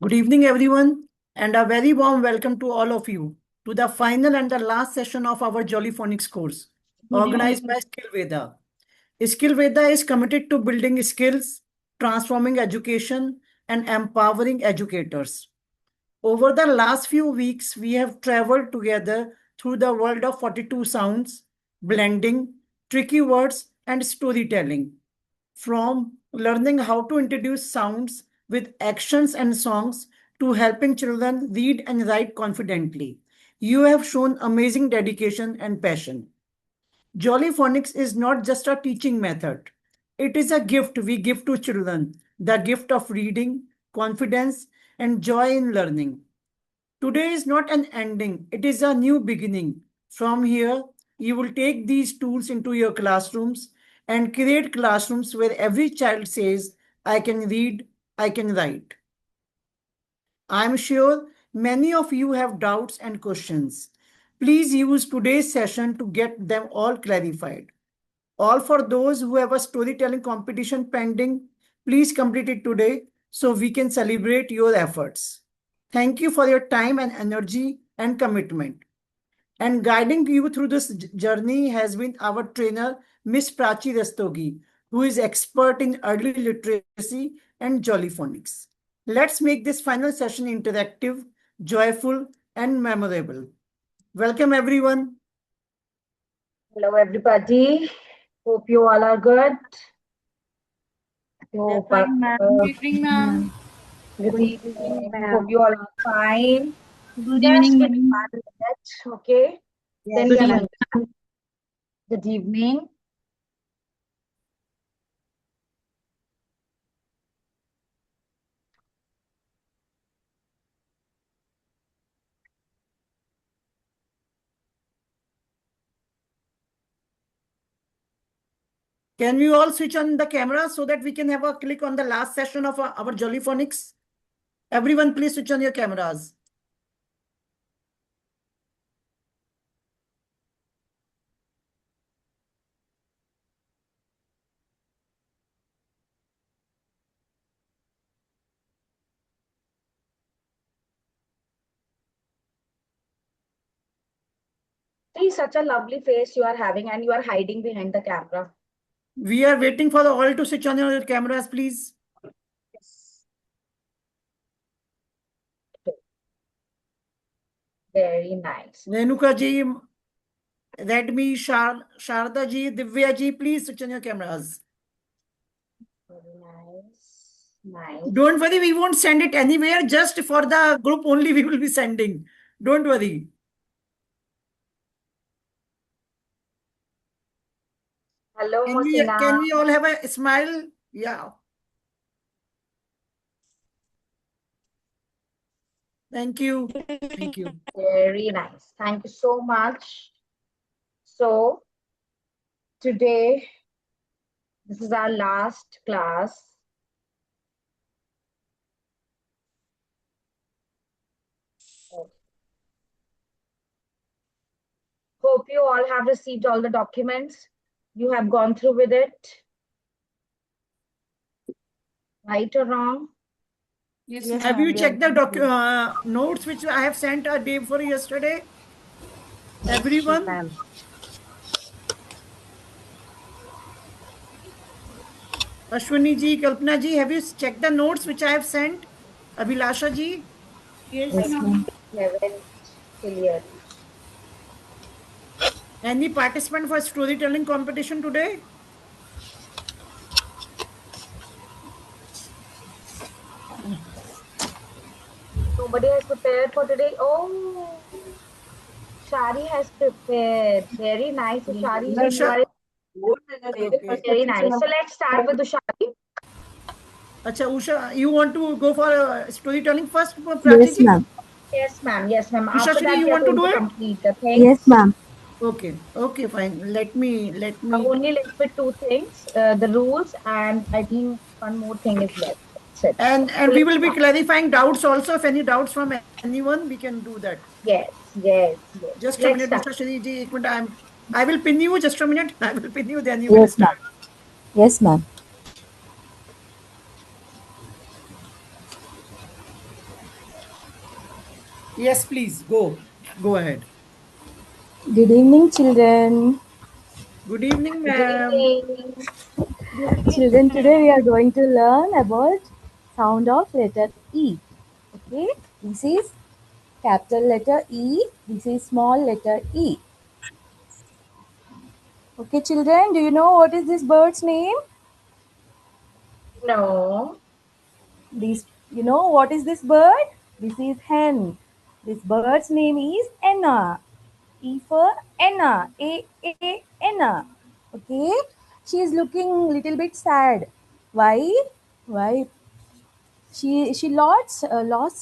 Good evening, everyone, and a very warm welcome to all of you to the final and the last session of our Jolly Phonics course, organized by Skill Veda. Skill Veda is committed to building skills, transforming education, and empowering educators. Over the last few weeks, we have traveled together through the world of 42 sounds, blending, tricky words, and storytelling. From learning how to introduce sounds with actions and songs to helping children read and write confidently, you have shown amazing dedication and passion. Jolly Phonics is not just a teaching method, it is a gift we give to children, the gift of reading, confidence, and joy in learning. Today is not an ending, it is a new beginning. From here, you will take these tools into your classrooms and create classrooms where every child says, I can read, I can write. I'm sure many of you have doubts and questions. Please use today's session to get them all clarified. All for those who have a storytelling competition pending, please complete it today so we can celebrate your efforts. Thank you for your time and energy and commitment. And guiding you through this journey has been our trainer, Miss Prachi Rastogi, who is expert in early literacy and jolly phonics. Let's make this final session interactive, joyful, and memorable. Welcome, everyone. Hello, everybody. Hope you all are good. Yes, Hope, fine, ma'am. Good evening, ma'am. good evening. Hope you all are fine. Good Just evening, give me ma'am. 1 minute, okay? Then Good we are evening. going. Good evening. Can we all switch on the camera so that we can have a click on the last session of our Jolly Phonics? Everyone, please switch on your cameras. See, such a lovely face you are having, and you are hiding behind the camera. We are waiting for the all to switch on your cameras, please. Yes. Very nice. Renuka ji, Redmi, Sharda ji, Divya ji, please switch on your cameras. Very nice. Nice. Don't worry, we won't send it anywhere. Just for the group only, we will be sending. Don't worry. Hello, Can Mosina. we all have a smile? Yeah. Thank you. Thank you. Very nice. Thank you so much. So, today, this is our last class. Hope you all have received all the documents. You have gone through with it. Right or wrong? Yes, Have ma'am. you checked the notes which I have sent a day before yesterday? Everyone? Ma'am. Ashwini ji, Kalpana ji, have you checked the notes which I have sent? Abhilasha ji? Yes, I ma'am. haven't clearly. Any participant for storytelling competition today? Nobody has prepared for today. Oh, Shari has prepared. Very nice, Shari. When you Usha? are Okay. very nice. So let's start with Ushari. Acha, Usha, you want to go for storytelling first, Prachi Yes, ji? ma'am. Yes, ma'am. Yes, ma'am. Usha After Shri, that, you we are want to going do to it? complete the Yes, things. ma'am. Okay. Okay, fine. Let me. Only left with two things, the rules, and I think one more thing is left. That's it. And So we let's will be start. clarifying doubts also. If any doubts from anyone, we can do that. Yes, yes, yes. Just a Let's minute, start. Usha Shri ji. I will pin you just a minute. I will pin you, then you will Yes, ma'am. start. Yes, ma'am. Yes, please go. Go ahead. Good evening, children. Good evening, Good ma'am. evening. Children, today we are going to learn about sound of letter E. Okay, this is capital letter E. This is small letter E. Okay, children, do you know what is this bird's name? No. You know what is this bird? This is hen. This bird's name is Anna. E for Anna. Anna. Okay, she is looking little bit sad. Why? Why? She lost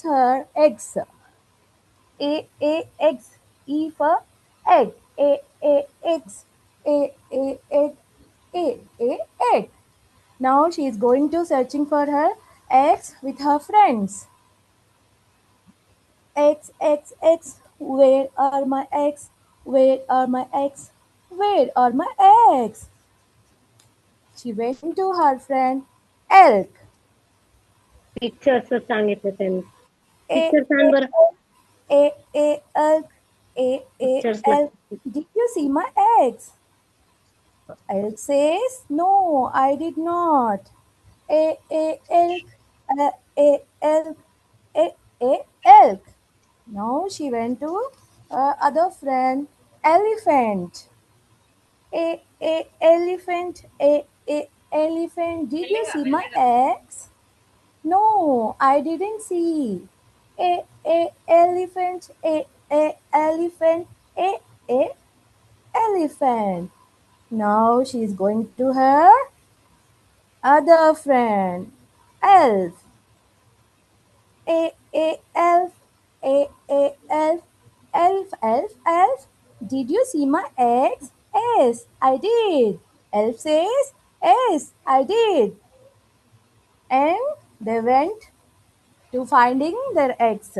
her eggs. Eggs. E for egg. Eggs. Egg. Egg. Now she is going to searching for her eggs with her friends. Eggs. Where are my eggs? Where are my eggs? Where are my eggs? She went to her friend elk. Pictures सांगितलं त्यांनी A, picture सांग बरं elk. Pictures Elk. Did you see my eggs? Elk says, no, I did not. Elk. Elk. Elk. Now she went to other friend elephant. Elephant. Elephant. Did you see my eggs? No, I didn't see. Elephant. Elephant. A elephant. Now she is going to her other friend, elf. Elf. Elf. Elf. Did you see my eggs? Yes, I did. Elf says, yes, I did. And they went to finding their eggs.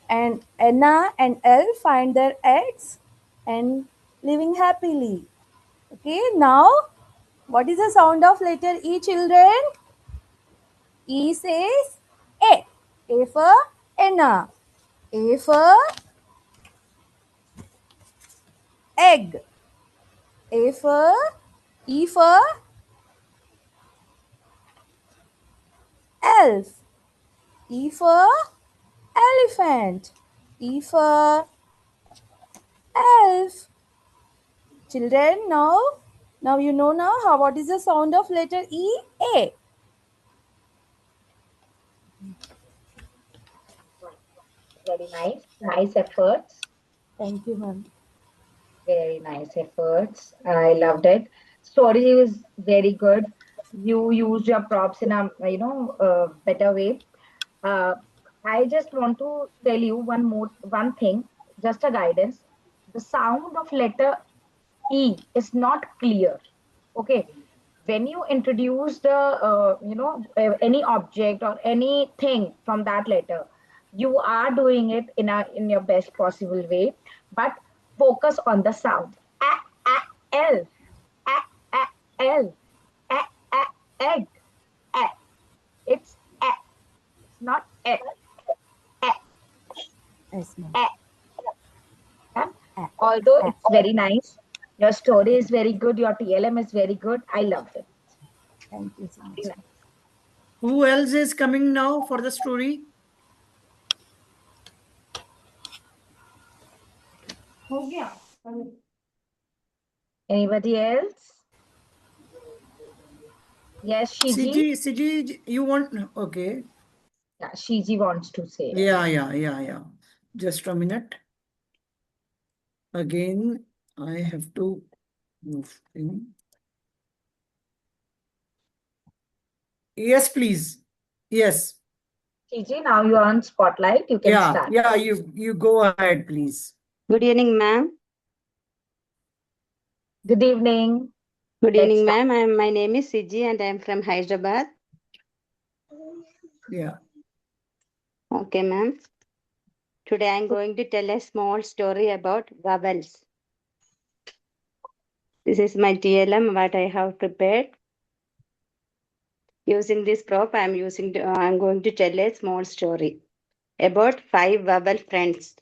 And Anna and Elf find their eggs and living happily. Okay, now what is the sound of letter E, children? E says A. A for Anna. A for egg. A for E for elf. E for elephant. E for elf. Children, now you know now what is the sound of letter E? A. Very nice. Nice efforts. Thank you, ma'am. Very nice efforts. I loved it. Story is very good. You used your props in a better way. Uh, I just want to tell you one thing, just a guidance. The sound of letter E is not clear. Okay. When you introduce the any object or anything from that letter, you are doing it in your best possible way, but focus on the sound. L, L, egg, a. It's a. It's not a. Yes, ma'am. Yeah? Although it's very nice, your story is very good, your TLM is very good. I loved it. Thank you so much. Very nice. Who else is coming now for the story? हो गया Anybody else? Yes, Shiji. Siji, you want? Okay. Yeah, Shiji wants to say. Yeah. Just a minute. Again, I have to move in. Yes, please. Yes. Shiji, now you are on spotlight. You can Yeah, start. yeah, you go ahead, please. Good evening ma'am Good evening. Good Let's evening start. Ma'am my name is Siji and I am from Hyderabad. Yeah. Okay, ma'am. Today I am going to tell a small story about vowels. This is my TLM what I have prepared. Using this prop, I'm going to tell a small story about 5 vowel friends.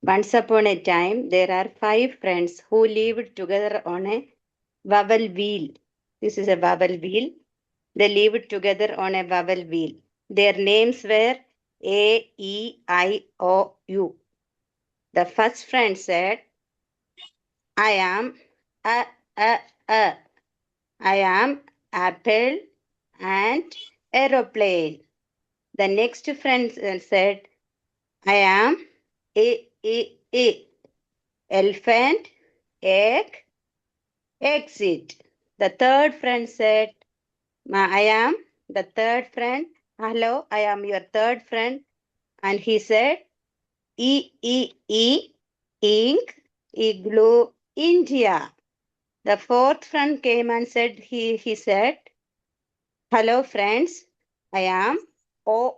Once upon a time, there are 5 friends who lived together on a vowel wheel. This is a vowel wheel. They lived together on a vowel wheel. Their names were A, E, I, O, U. The first friend said, I am a, a, a. I am apple and aeroplane. The next friend said, I am a. Elephant, egg, exit. The third friend said, I am the third friend. Hello, I am your third friend. And he said, E, ink, igloo, India. The fourth friend came and said, he said, hello friends, I am O,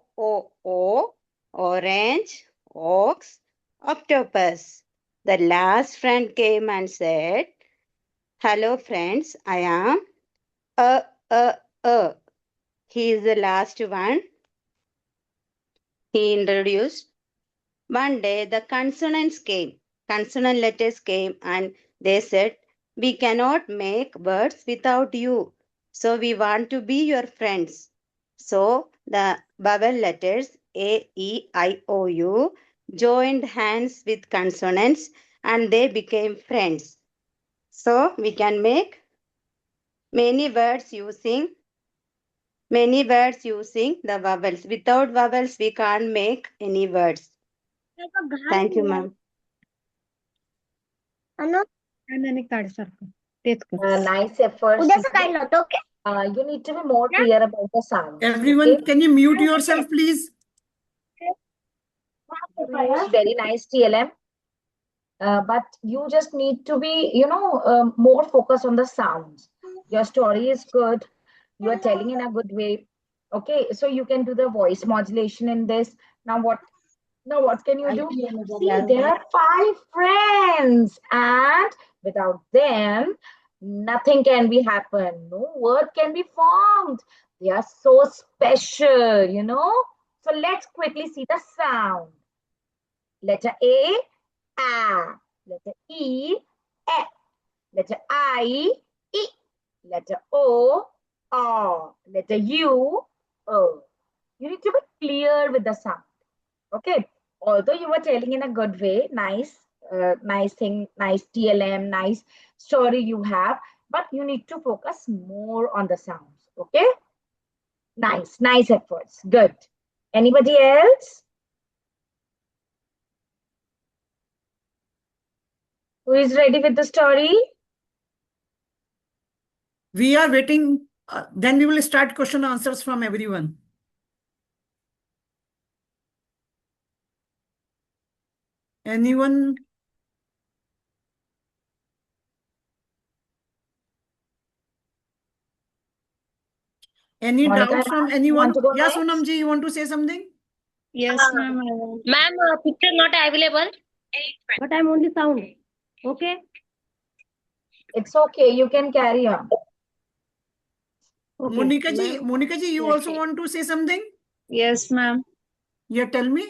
orange, ox, octopus. The last friend came and said, hello friends, I am a. He is the last one. He introduced. One day the consonant letters came and they said, we cannot make words without you. So we want to be your friends. So the vowel letters A, E, I, O, U joined hands with consonants and they became friends. So we can make many words using the vowels. Without vowels, we can't make any words. Thank you, ma'am. Nice efforts. You need to be more clear about the sounds. Everyone, Okay? can you mute yourself, please? Very nice, TLM. But you just need to be, more focused on the sounds. Your story is good. You are telling in a good way. Okay, so you can do the voice modulation in this. Now what can you do? See, there are 5 friends, and without them, nothing can be happen. No word can be formed. They are so special, So let's quickly see the sound. Letter A, A. Letter E, E. Letter I, I. Letter O, O. Letter U, O. You need to be clear with the sound. Okay. Although you were telling in a good way, nice thing, nice TLM, nice story you have, but you need to focus more on the sounds. Okay. Nice efforts. Good. Anybody else? Who is ready with the story? We are waiting. Then we will start question answers from everyone. Anyone? Any Monica, doubt from you anyone? want to go Yes, next? Sonam ji, you want to say something? Yes, ma'am. Ma'am, picture not available. But I'm only sound. Okay. It's okay. You can carry on. Okay. Monica ji, you Yes, also yes. want to say something? Yes, ma'am. Yeah, tell me.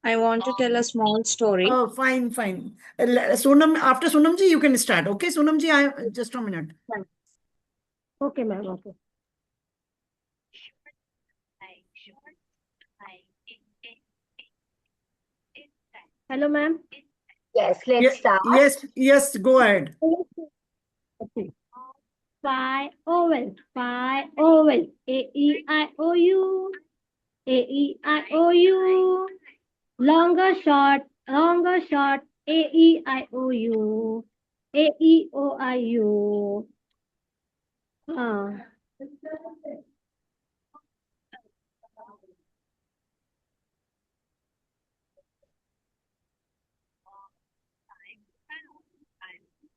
I want to tell a small story. Oh, fine. Sonam, after Sonam ji, you can start. Okay, Sonam ji, just a minute. Okay, ma'am. Okay. Hello, ma'am. Yes, let's start. Yes, go ahead. Okay. 5 vowels. 5 vowels. A, E, I, O, U. A, E, I, O, U. Longer, short. A, E, I, O, U. A, E, O, I, U.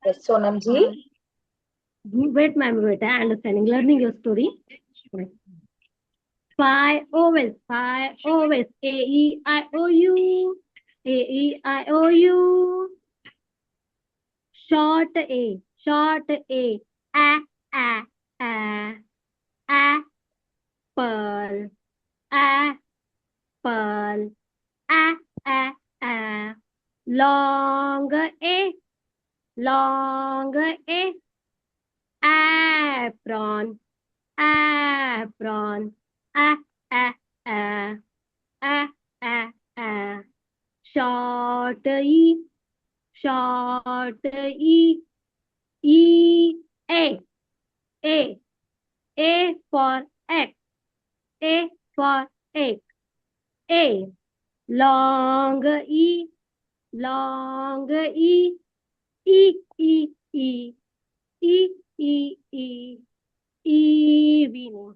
Yes, Sonam ji. Wait, ma'am, wait. I understanding. Learning your story. 5 vowels. 5 vowels. A, E, I, O, U. A, E, I, O, U. Short A. A, A, A. apple, apple, a, a. Long A, long A, apron, apron, a, a, a, a, a, a. Short E, short E, E, A, A for egg, A for egg, A. Long E, long E, E, E, E, E, E, E, evening,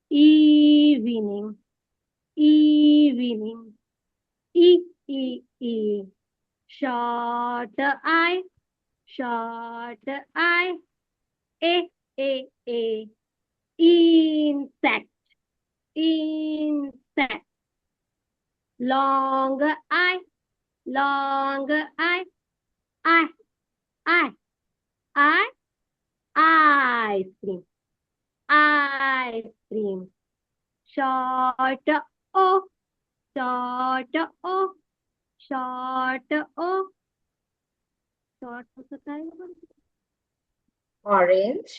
evening, evening, E, E, E. Short I, short I, A, A. Insect, insect. Long I, long I, ice cream, ice cream. Short O, short O, short O. Short हो सकता है ना? Orange.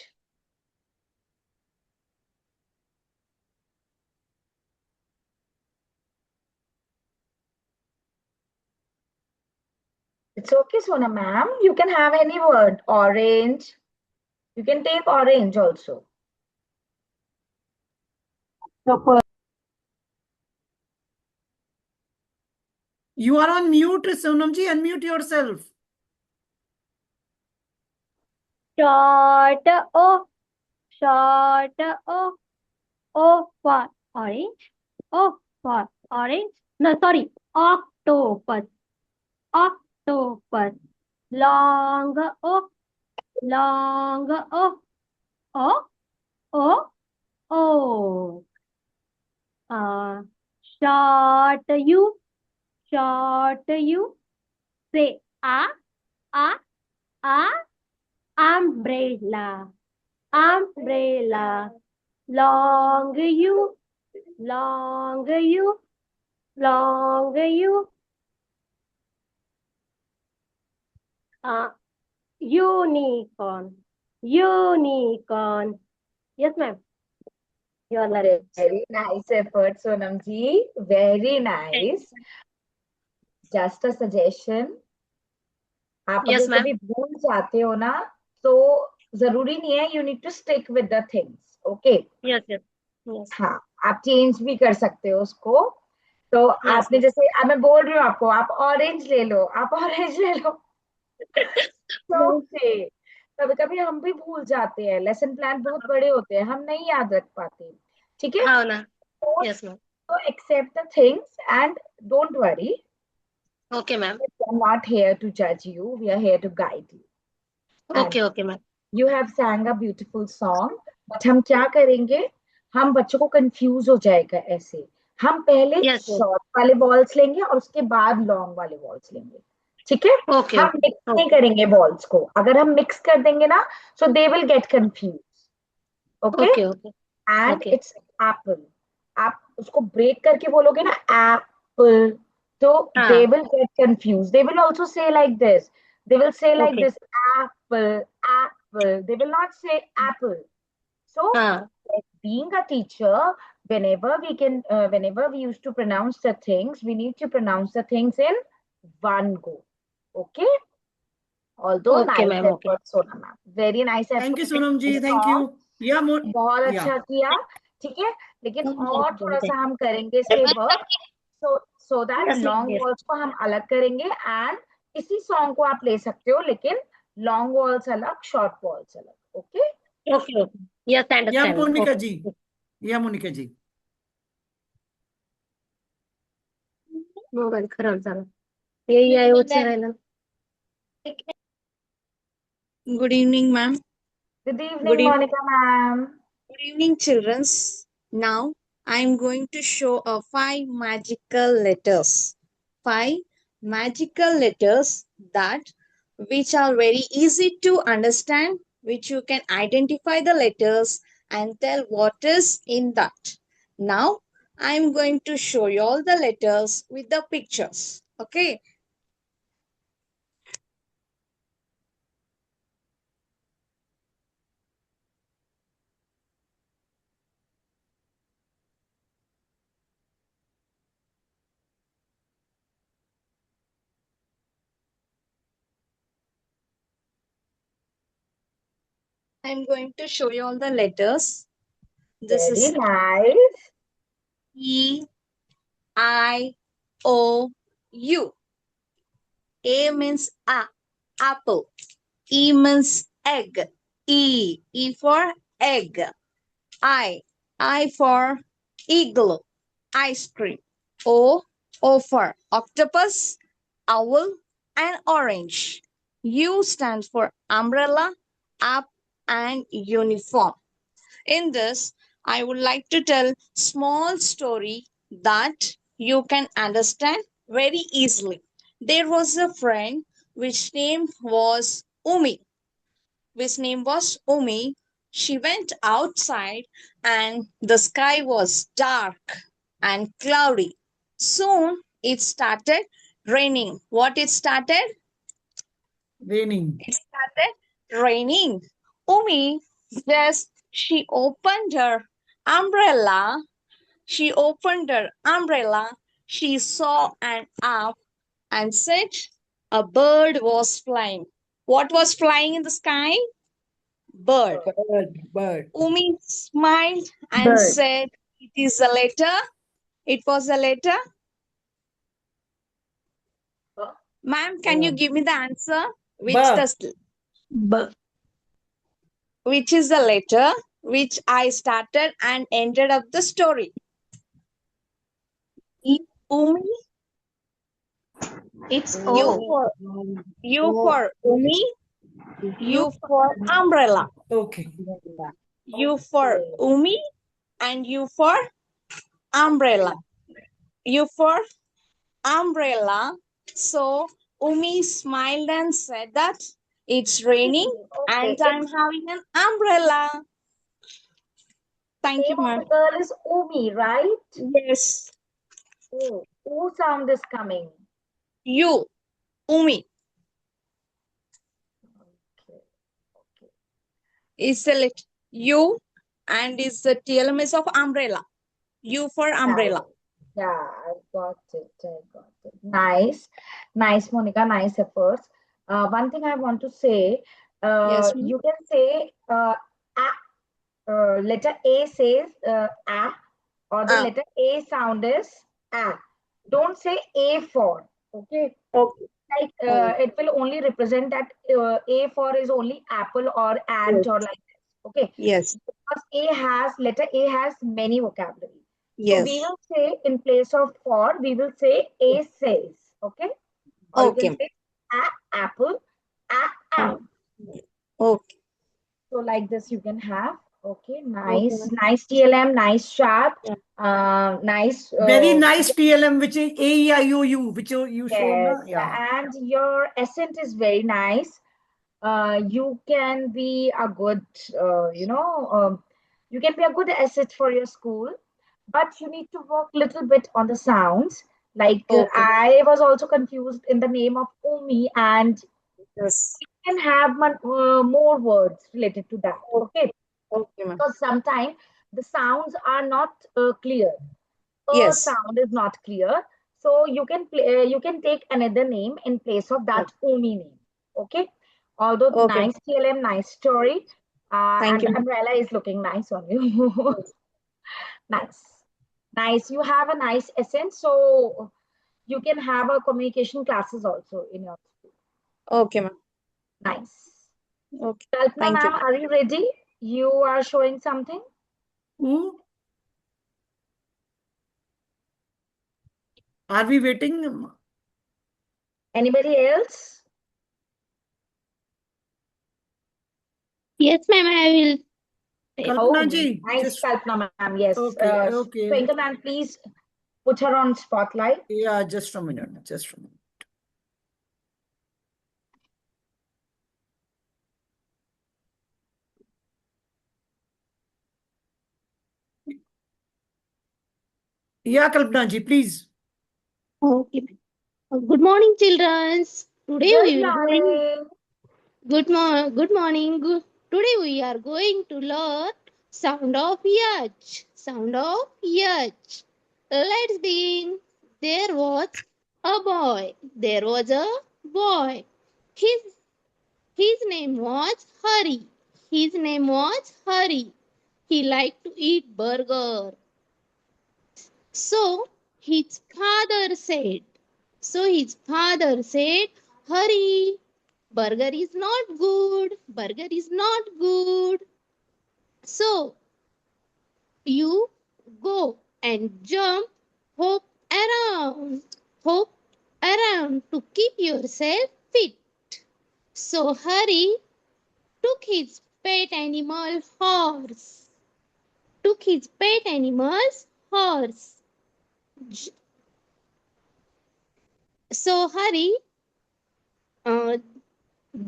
It's okay, Sona ma'am. You can have any word. Orange. You can take orange also. You are on mute, Sonam ji. Unmute yourself. Short O, short O. O for orange, O for orange. No, sorry, octopus, octopus. Long O, long O, O, O, O. Short U, short U. Say umbrella, umbrella. Long U, long U, long U. Unicorn, unicorn. Yes, ma'am. You are learning. Very nice effort, Sonam ji. Very nice. Just a suggestion. आप Yes, अगर ma'am. कभी भूल जाते हो ना तो जरूरी नहीं है you need to stick with the things okay Yes, yes, yes. हाँ आप चेंज भी कर सकते हो उसको तो Yes, आपने yes. जैसे अब मैं बोल रही हूँ आपको आप ऑरेंज ले लो आप ऑरेंज ले लो ओके कभी कभी हम भी भूल जाते हैं लेसन प्लान बहुत बड़े होते हैं हम नहीं याद रख पाते ठीक है हाँ ना. Yes, ma'am. तो accept the things and don't worry Okay, ma'am. we are not here to judge you we are here to guide you Okay, okay, ma'am. you have sang a beautiful song but हम क्या करेंगे हम बच्चों को confuse हो जाएगा ऐसे हम पहले Yes, yes. शॉर्ट वाले बॉल्स लेंगे और उसके बाद लॉन्ग वाले बॉल्स लेंगे ठीक है Okay, हम okay. मिक्स नहीं Okay. करेंगे बॉल्स को अगर हम मिक्स कर देंगे ना so they will get confuse okay Okay, okay. And Okay. It's apple आप उसको ब्रेक करके बोलोगे ना एप्पल तो दे हाँ. Will get confuse they will also say like this they will say like Okay. this apple they will not say apple so हाँ. like being a teacher whenever we used to pronounce the things we need to pronounce the things in one go okay although Okay, nice ma'am. Okay. effort Sona ma'am very nice effort Thank you, Sonam ji. Thank you. Yeah, more. बहुत Yeah. अच्छा किया ठीक है लेकिन और थोड़ा सा हम करेंगे इस पे Yes, work so that yes, long yes. Walls को हम अलग करेंगे एंड इसी सॉन्ग को आप ले सकते हो लेकिन लॉन्ग वॉल्स अलग शॉर्ट वॉल्स अलग okay Okay, okay. Yes, I Yeah, understand. Monica Okay. ji. Yeah, Monica ji. Mobile खराब झाला. यही आहे उचलायला. Good evening, ma'am. good Good evening evening. Monica ma'am Good evening, children. Now I am going to show 5 magical letters. 5 magical letters that which are very easy to understand, which you can identify the letters and tell what is in that. Now, I'm going to show you all the letters with the pictures. Okay. I'm going to show you all the letters. This Very is nice. E, I, O, U. A means apple. E means egg. E for egg. I for eagle, ice cream. O for octopus, owl, and orange. U stands for umbrella, up, and uniform. In this, I would like to tell small story that you can understand very easily. There was a friend which name was Umi. She went outside and the sky was dark and cloudy. Soon it started raining. What it started? Raining. It started raining. Umi she opened her umbrella. She opened her umbrella. She saw an up and said a bird was flying. What was flying in the sky? Bird. Bird. Umi smiled and Bird. said, it is a letter. It was a letter. Ma'am, can you give me the answer? Which is the letter which I started and ended up the story? Umi, It's U O. for Umi, U for umbrella. Okay. U for Umi and U for umbrella. U for umbrella. So Umi smiled and said that it's raining Okay. and I'm having an umbrella. Thank you, Name of ma'am. the girl is Umi, right? Yes. Oh, O sound is coming. You, Umi, Okay. Okay. is the letter U and is the TLMS of umbrella. U for umbrella. Yeah, I got it. I got it. Nice. Nice, Monica. Nice efforts. One thing I want to say, Yes, ma'am. you can say letter A says a, or the letter A sound is a. Don't say A for. Okay. Okay. Like it will only represent that A for is only apple or ant or like this. Okay. Yes. Because letter A has many vocabulary. So we Yes. will say in place of for, we will say A says. Okay. Or you Okay. can say a apple, a ant. Okay. So like this you can have. Okay, Okay, nice, ma'am. nice TLM, nice sharp, Yeah. nice. Very nice TLM, which is AEIOU, which you showed. Yes, Na? Yeah. and your accent is very nice. You can be a good, you can be a good asset for your school, but you need to work a little bit on the sounds. Like Okay. I was also confused in the name of Umi, and Yes. you can have more words related to that. Okay, Okay, ma'am. because sometimes the sounds are not clear. Yes. Sound is not clear, so you can take another name in place of that Umi name. Okay, although Okay. nice TLM, nice story, Thank and you. umbrella is looking nice on you. Nice, nice. You have a nice essence, so you can have a communication classes also in your school. Okay, ma'am. Nice. Okay. Kalpana Thank you. ma'am, are you ready? You are showing something. Who? Are we waiting? Anybody else? Yes, ma'am, I will. Kalpana ji. Nice, Just, Kalpana ma'am. Yes. okay, okay. Twinkle ma'am, please put her on spotlight. Yeah, just a minute. Just a minute. Yeah, Kalpana ji, please. Okay. Good morning, children. Today Good we will going. morning. Good morning. Today we are going to learn sound of H. Sound of H. Let's begin. There was a boy. There was a boy. His name was Hari. His name was Hari. He liked to eat burger. So his father said, Hurry, burger is not good. Burger is not good. So you go and jump, hop hop around to keep yourself fit. So Hurry took his pet animal horse. So Hurry uh,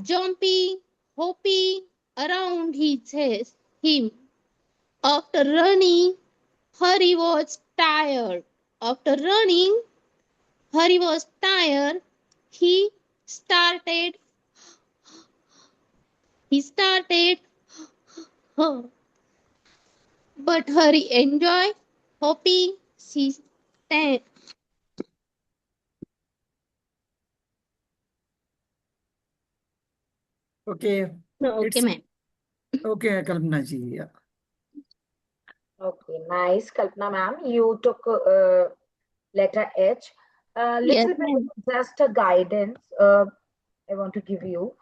jumping, hopping around him. After running, Hurry was tired. After running, Hurry was tired. He started. Huh. But Hurry enjoyed hopping. She stand. Okay. Okay, It's ma'am. okay, Kalpana ji. Yeah. Okay, nice, Kalpana ma'am. You took letter H. A Yes, little bit ma'am. just a guidance I want to give you.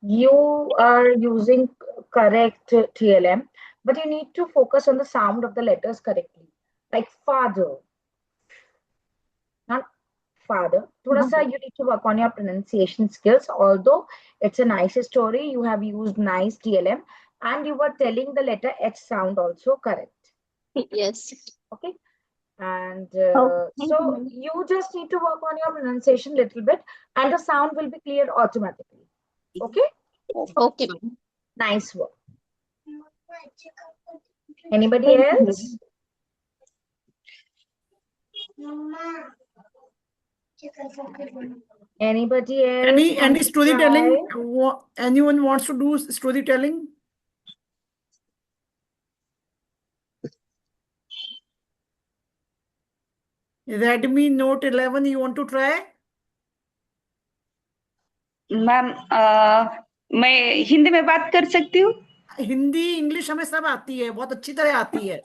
You are using correct TLM, but you need to focus on the sound of the letters correctly. Like father, not father. Thoda sa you need to work on your pronunciation skills. Although it's a nice story, you have used nice TLM and you were telling the letter H sound also correct. Yes. Okay. And Oh, thank you, so ma'am. you just need to work on your pronunciation a little bit and the sound will be clear automatically. Okay. Okay, ma'am. Nice work. Anybody Thank you, else? ma'am. Anybody else Any want to storytelling? try? Anyone wants to do storytelling? Redmi Note 11, you want to try? Ma'am मैं हिंदी में बात कर सकती हूँ? Hindi English हमें सब आती है, बहुत अच्छी तरह आती है।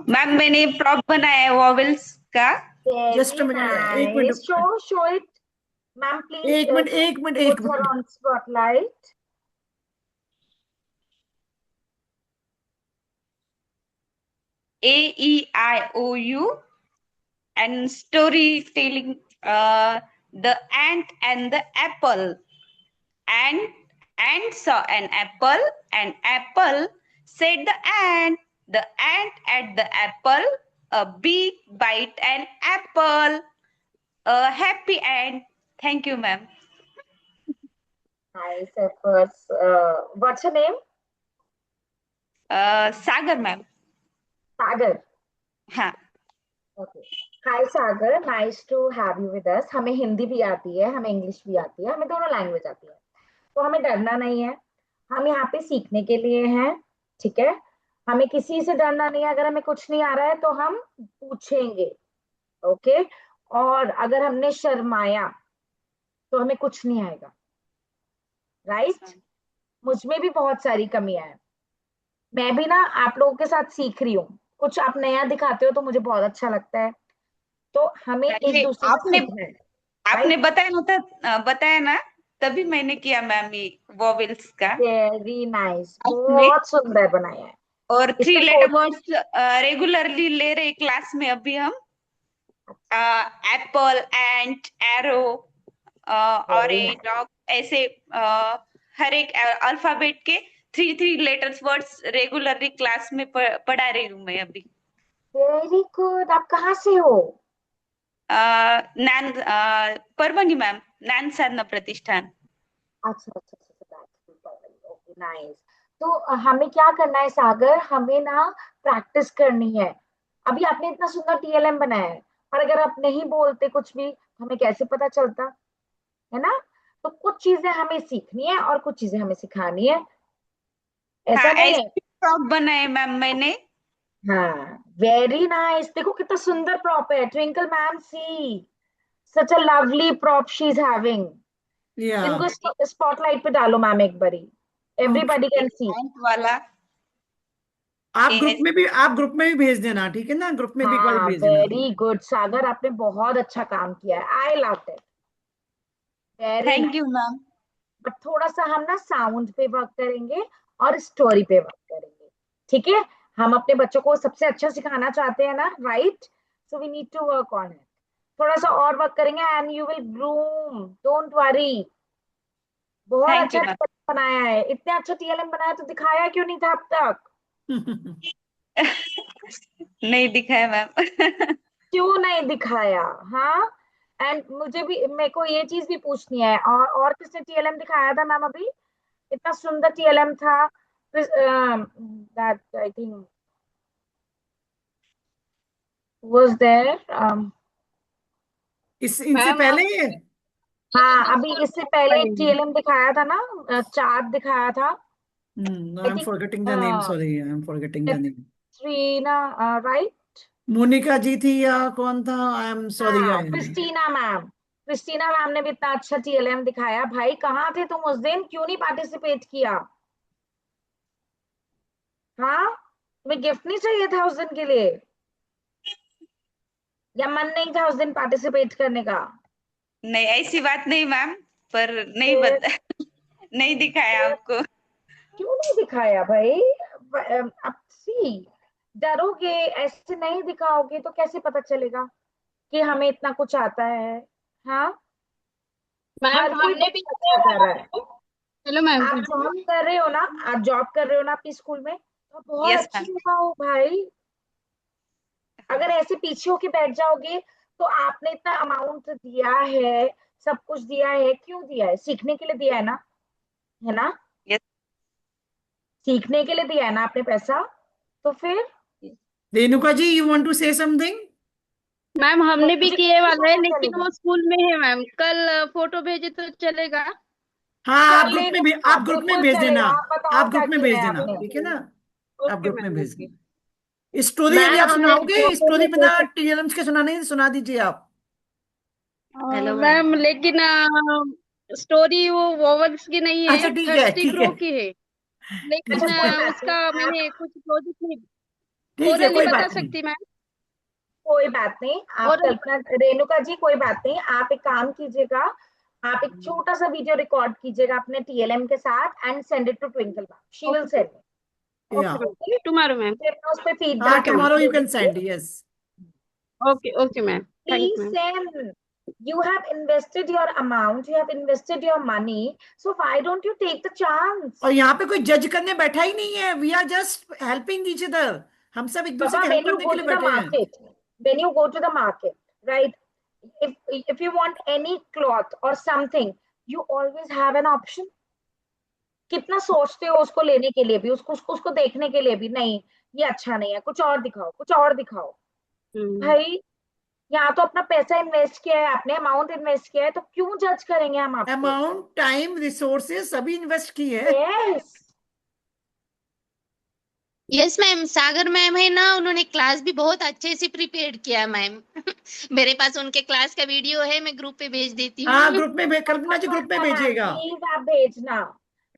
मैम मैंने प्रॉप बनाया है वॉवेल्स का। Just a Very minute, एक nice. Minute, Show it. Ma'am, please एक put her minute. on spotlight. AEIOU and storytelling. The ant and the apple. Ant saw an apple, and apple said the ant. The ant ate the apple. A big bite an apple. A happy ant. Thank you, ma'am. Nice efforts. What's your name? Sagar, ma'am. Sagar. हाँ. Okay. Hi Sagar, nice to have you with us. हमें हिंदी भी आती है, हमें English भी आती है, हमें दोनों लैंग्वेज आती है, तो हमें डरना नहीं है। हम यहाँ पे सीखने के लिए हैं, ठीक है? हमें किसी से डरना नहीं है। अगर हमें कुछ नहीं आ रहा है तो हम पूछेंगे, ओके? और अगर हमने शर्माया तो हमें कुछ नहीं आएगा, राइट? मुझ में भी बहुत सारी कमियां हैं, मैं भी ना आप लोगों के साथ सीख रही हूँ। कुछ आप नया दिखाते हो तो मुझे बहुत अच्छा लगता है, तो हमें एक दूसरे से सीखना है। आपने बताया ना तभी मैंने किया मैम ये वॉवेल्स का। वेरी नाइस, बहुत सुंदर बनाया है। और 3 इसका लेटर कोड वर्ड्स रेगुलरली ले रहे क्लास में अभी हम। एप्पल, एंट, एरो और वेरी ए नाइस, डॉग, ऐसे हर एक अल्फाबेट के 3 लेटर्स वर्ड्स रेगुलरली क्लास में पढ़ा रही हूँ मैं अभी। Very good. आप कहाँ से हो? परभणी मैम, ज्ञान साधना प्रतिष्ठान। अच्छा अच्छा अच्छा, ओके नाइस। तो हमें क्या करना है सागर, हमें ना प्रैक्टिस करनी है। अभी आपने इतना सुंदर टीएलएम बनाया है, और अगर आप नहीं बोलते कुछ भी, हमें कैसे पता चलता, है ना? तो कुछ चीजें हमें सीखनी है और कुछ चीजें हमें सिखानी है, ऐसा हाँ, नहीं ऐसे है? फ्रॉक बनाए मैम मैंने। हाँ, वेरी नाइस। देखो कितना सुंदर प्रॉप है, Twinkle ma'am, see such a lovely prop she is having. Yeah. इनको स्पॉटलाइट पे डालो मैम एक बारी, Okay. Everybody can see. Bank वाला आप ग्रुप में भी भेज देना, ठीक है ना? ग्रुप में भी एक बार हाँ, भेज देना। वेरी गुड सागर, आपने बहुत अच्छा काम किया है, I love it, very thank nice. You ma'am. But थोड़ा सा हम ना साउंड पे वर्क करेंगे और स्टोरी पे वर्क करेंगे, ठीक है? हम अपने बच्चों को सबसे अच्छा सिखाना चाहते हैं ना, right? So we need to work on it, थोड़ा सा और वर्क करेंगे and you will bloom, don't worry. बहुत थैंक अच्छा यू मैम। TLM बनाया है, इतने अच्छा TLM बनाया तो दिखाया क्यों नहीं था अब तक? नहीं दिखाया मैम। क्यों नहीं दिखाया? हाँ, एंड मुझे भी, मेरे को ये चीज भी पूछनी है, और किसने TLM दिखाया था मैम अभी? इतना सुंदर TLM था, that I think was there. इनसे मैम पहले आप ये हाँ, अभी इससे पहले एक पढ़ेंगे। TLM दिखाया था ना, चार्ट दिखाया था, I I am think forgetting the name, sorry, I am forgetting the name. Katrina, right? Monica ji थी या कौन था? I am sorry. हाँ, क्रिस्टीना मैम, क्रिस्टीना मैम ने भी इतना अच्छा TLM दिखाया। भाई कहाँ थे तुम उस दिन, क्यों नहीं पार्टिसिपेट किया? हाँ, तुम्हें गिफ्ट नहीं चाहिए था उस दिन के लिए, या मन नहीं था उस दिन पार्टिसिपेट करने का? नहीं, ऐसी बात नहीं मैम, पर नहीं फिर बता नहीं दिखाया फिर आपको। क्यों नहीं दिखाया भाई? अब सी, डरोगे, ऐसे नहीं दिखाओगे तो कैसे पता चलेगा कि हमें इतना कुछ आता है? हाँ, मैम हर कोई हमने भी बहुत अच्छा कर रहा है। चलो मैम आप पूछो। जॉब कर रहे हो ना, आप जॉब कर रहे हो ना अपनी स्कूल में, तो बहुत यस अच्छी मैम। दिखाओ भाई। अगर ऐसे पीछे होके बैठ जाओगे, तो आपने इतना अमाउंट दिया है, सब कुछ दिया है, क्यों दिया है? सीखने के लिए दिया है ना, है ना? यस। सीखने के लिए दिया है ना आपने पैसा, तो फिर Renuka ji, you want to say something? Ma'am हमने भी मुझे किए कैसे वाले हैं, पता लेकिन चलेगा? वो स्कूल में है मैम, कल फोटो भेजे तो चलेगा। हाँ, चलेगा, आप ग्रुप में बिल्कुल भेज देना। चलेगा। आप बताओ आप क्या ग्रुप में किया भेज है देना, आपने? ठीक है ना? आप ओके ग्रुप में मैम भेज ओके। देना। स्टोरी अभी मैम आप हमने सुनाओगे? फोटो स्टोरी भी बिना भेजे। टीएलएम्स के सुनाने हैं, सुना दीजिए आप। Hello ma'am. मैम लेकिन स्टोरी वो वॉवल्स की नहीं अच्छा है, ठीक है, 30 ठीक है, रो की है। अच्छा, लेकिन कोई बात नहीं, उसका आप, मैंने कुछ प्रोजेक्ट नहीं, ठीक है, ओरल नहीं कोई बता बात नहीं। सकती मैम। कोई बात नहीं, आप ओरल कल्पना, रेणुका जी कोई बात नहीं, आप एक काम कीजिएगा, आप एक छोटा सा वीडियो रिकॉर्ड कीजिएगा अपने TLM के साथ and send it to Twinkle ma'am, she will okay send या okay ma'am, okay? Tomorrow ma'am. फिर मैं उस पर हाँ, फीडबैक टुमारो आपको यू दे कैन दूंगी। Send, yes. Okay okay ma'am, thank Please ma'am. send. You have invested your amount, you have invested your money, so why don't you take the chance? और यहाँ पे कोई जज करने बैठा ही नहीं है, we are just helping each other. हम सब एक दूसरे Baba, की हेल्प when you करने के go लिए to the बैठे हैं। market, when you go to the market, right? If you want any cloth or something, you always have an option. कितना सोचते हो उसको लेने के लिए भी, उसको देखने के लिए भी, नहीं ये अच्छा नहीं है, कुछ और दिखाओ, कुछ और दिखाओ। भाई, यहाँ तो अपना पैसा इन्वेस्ट किया है आपने, अमाउंट इन्वेस्ट किया है, तो क्यों जज करेंगे हम आपको? अमाउंट, टाइम, रिसोर्सेज सभी इन्वेस्ट की है। यस, यस मैम, सागर मैम है ना, उन्होंने क्लास भी बहुत अच्छे से प्रिपेयर किया मैम। मेरे पास उनके क्लास का वीडियो है, मैं ग्रुप पे भेज देती हाँ, हूँ। ग्रुप में कल्पना जी ग्रुप में मैम भेजिएगा। प्लीज आप भेजना,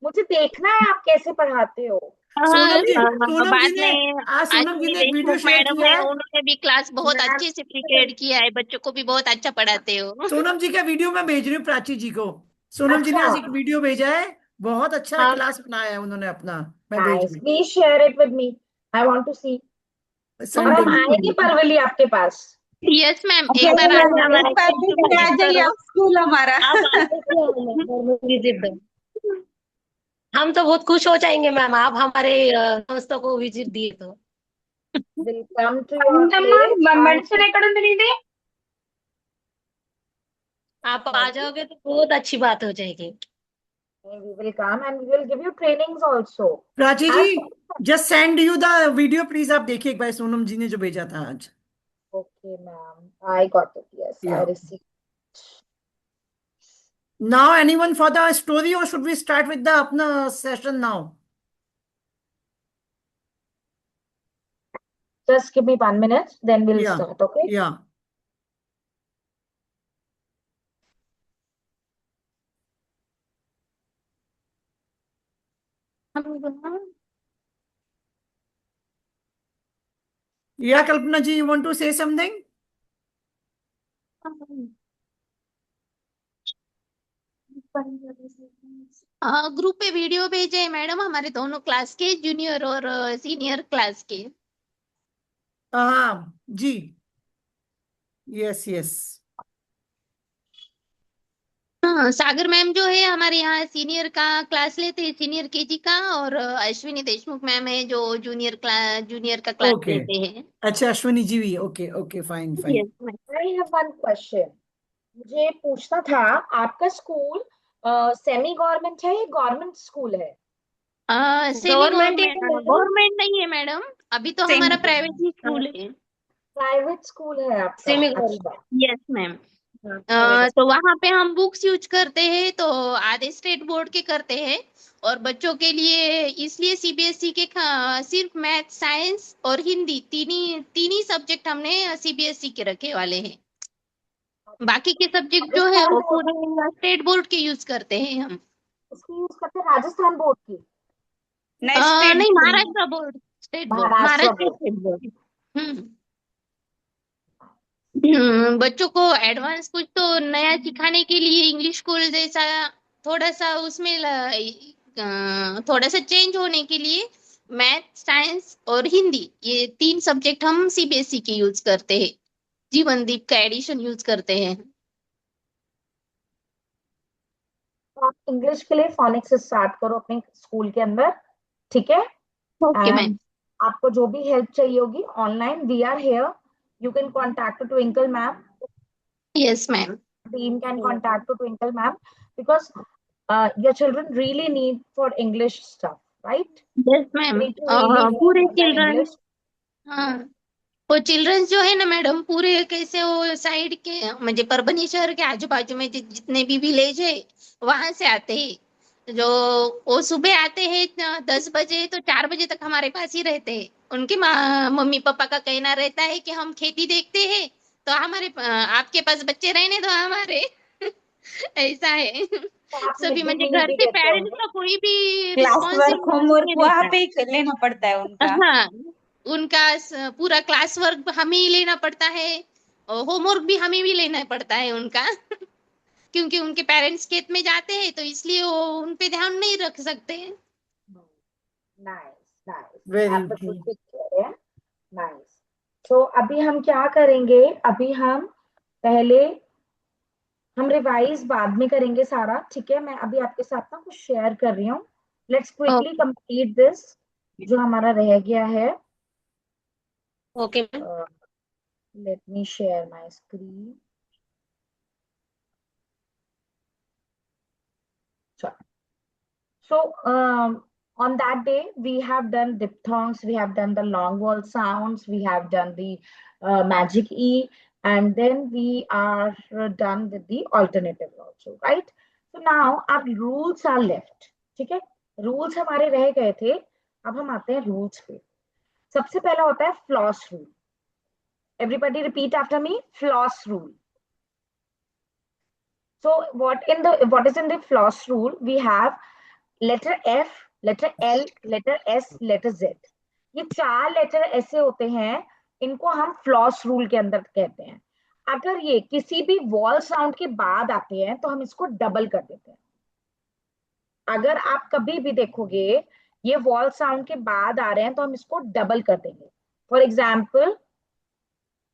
मुझे देखना है आप कैसे पढ़ाते हो। बाद में आज सोनम जी मेरी ने एक वीडियो देशमुख शेयर मैडम किया है, है। उन्होंने भी क्लास बहुत मैम, अच्छे से प्रिपेयर किया है, बच्चों को भी बहुत अच्छा पढ़ाते हो। सोनम जी का वीडियो मैं भेज रही हूँ प्राची जी को। सोनम जी ने अच्छा, आज एक वीडियो भेजा है, बहुत अच्छा हाँ क्लास बनाया है उन्होंने अपना। मैं भेज नाइस, रही please share it with me, I want to see. हूँ, और हम संडे में। आएंगे परवली आपके पास। यस मैम, एक बार चलो आना मैम, हमारा एक बार स्कूल देखने आ विजिट जाइए करो। आप स्कूल हमारा। आप आते हो विजिट दो। हम तो बहुत खुश हो जाएंगे मैम, आप हमारे संस्था को विजिट दिए तो। Will come to your place medicine ఎక్కడ ఉంది నీది? आप आ जाओगे तो बहुत अच्छी बात हो जाएगी। we will come and we will give you trainings also. Prachi ji, As just send you the video, please आप देखिए एक बार, सोनम जी ने जो भेजा था आज। Okay, ma'am. I got it. Yes, I Yeah. received. Now, anyone for the story, or should we start with the apna session now? Just give me 1 minute, then we'll Yeah. start, okay? Yeah. Yeah, Kalpana ji, you want to say something? Group पे video भेजे हैं madam हमारे दोनों class के, junior और senior class के। हाँ जी, yes yes. हाँ, सागर मैम जो है हमारे यहाँ सीनियर का क्लास लेते हैं, सीनियर केजी का, और अश्विनी देशमुख मैम है जो जूनियर का क्लास ओके, लेते हैं। अच्छा अश्विनी जी भी, okay okay, fine fine. Yes ma'am. I have one question. मुझे पूछना था, आपका स्कूल सेमी गवर्नमेंट है या गवर्नमेंट स्कूल है? सेमी गवर्नमेंट ही है मैडम। गवर्नमेंट नहीं है मैडम, अभी तो हमारा प्राइवेट ही स्कूल है। प्राइवेट स्कूल है आपका? सेमी अच्छा। गवर्नमेंट। Yes ma'am. तो वहां पे हम बुक्स यूज करते हैं, तो आधे स्टेट बोर्ड के करते हैं, और बच्चों के लिए इसलिए सीबीएसई के सिर्फ मैथ, साइंस और हिंदी तीन ही सब्जेक्ट हमने सीबीएसई के रखे वाले हैं। बाकी के सब्जेक्ट जो है वो पूरे स्टेट बोर्ड के यूज करते हैं हम। इसकी यूज करते हैं राजस्थान बोर्ड की? नहीं, Maharashtra board, state board, Maharashtra Maharashtra board. State board. बच्चों को एडवांस कुछ तो नया सिखाने के लिए इंग्लिश स्कूल जैसा थोड़ा सा उसमें थोड़ा सा चेंज होने के लिए मैथ, साइंस और हिंदी, ये तीन सब्जेक्ट हम सीबीएसई के यूज करते हैं। जीवनदीप का एडिशन यूज करते हैं। तो आप इंग्लिश के लिए फोनिक्स से स्टार्ट करो अपने स्कूल के अंदर, ठीक है? Okay ma'am. एंड आपको जो भी हेल्प चाहिए होगी online, we are here, you can contact Twinkle ma'am, yes ma'am. team can contact to Twinkle ma'am, because your children really need for English stuff, right? Yes ma'am. Need to really know पूरे the children, English. हाँ, वो children's जो है ना madam, पूरे कैसे वो side के मुझे परभनी शहर के आजू बाजू में जितने भी विलेज है वहां से आते हैं। जो वो सुबह आते हैं 10 बजे, तो 4 बजे तक हमारे पास ही रहते हैं। उनके मम्मी पापा का कहना रहता है कि हम खेती देखते हैं, तो हमारे आपके पास बच्चे रहने दो हमारे। ऐसा है। तो आप सभी मिड डे मुझे मील घर भी से देते पेरेंट्स होंगे? का कोई भी क्लास वर्क, होमवर्क रिस्पॉन्सिबिलिटी नहीं वहाँ रहता। पे ही लेना पड़ता है उनका। हाँ, उनका पूरा क्लास वर्क हमें ही लेना पड़ता है, और होमवर्क भी हमें भी लेना पड़ता है उनका। क्योंकि उनके पेरेंट्स खेत में जाते हैं, तो इसलिए वो उन पे ध्यान नहीं रख सकते हैं। नाइस नाइस, वेरी आप ट्रू। बिल्कुल ठीक कह रहे हैं। नाइस। तो अभी हम क्या करेंगे, अभी हम पहले हम रिवाइज बाद में करेंगे सारा, ठीक है? मैं अभी आपके साथ ना कुछ शेयर कर रही हूँ। लेट्स क्विकली कंप्लीट दिस जो हमारा रह गया है। Okay. Let me share my screen. So on that day, we have done diphthongs, we have done the long vowel sounds, we have done the magic E, and then we are done with the alternative also, right? So now our rules are left. ठीक है? Rules हमारे रह गए थे, अब हम आते हैं rules पे। सबसे पहला होता है floss rule. Everybody repeat after me, floss rule. So what is in the floss rule? We have letter F, letter L, letter S, letter Z। ये 4 लेटर ऐसे होते हैं, इनको हम फ्लॉस रूल के अंदर कहते हैं। अगर ये किसी भी वॉल साउंड के बाद आते हैं तो हम इसको डबल कर देते हैं। अगर आप कभी भी देखोगे ये वॉल साउंड के बाद आ रहे हैं तो हम इसको डबल कर देंगे। फॉर एग्जाम्पल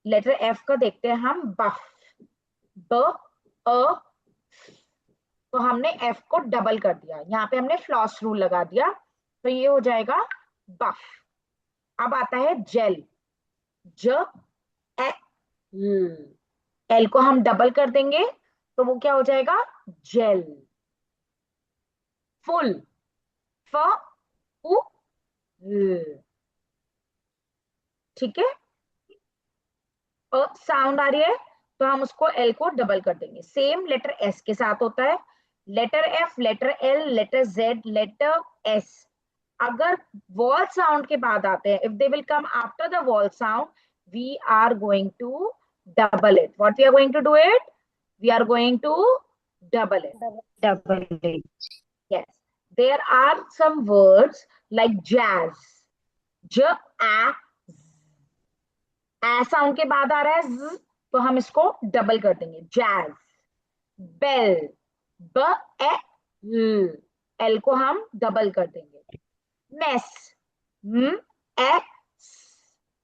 लेटर F का देखते हैं हम, बफ, ब, अ, तो हमने F को डबल कर दिया, यहाँ पे हमने फ्लॉस रूल लगा दिया, तो ये हो जाएगा बफ। अब आता है जेल, ज, ए, ल, एल को हम डबल कर देंगे तो वो क्या हो जाएगा, जेल। फुल, फ, उ, ल, ठीक है? साउंड आ रही है तो हम उसको एल को डबल कर देंगे। सेम लेटर एस के साथ होता है, letter F, letter L, letter Z, letter S. अगर वॉल साउंड के बाद आते हैं, if they will come after the vowel sound, we are going to double it. What we are going to do it? We are going to double it. Double it. Yes. There are some words like jazz. j a sound के बाद आ रहा है z, तो हम इसको double कर देंगे, jazz. Bell, ब ए ल, एल को हम डबल कर देंगे। मेस, म ए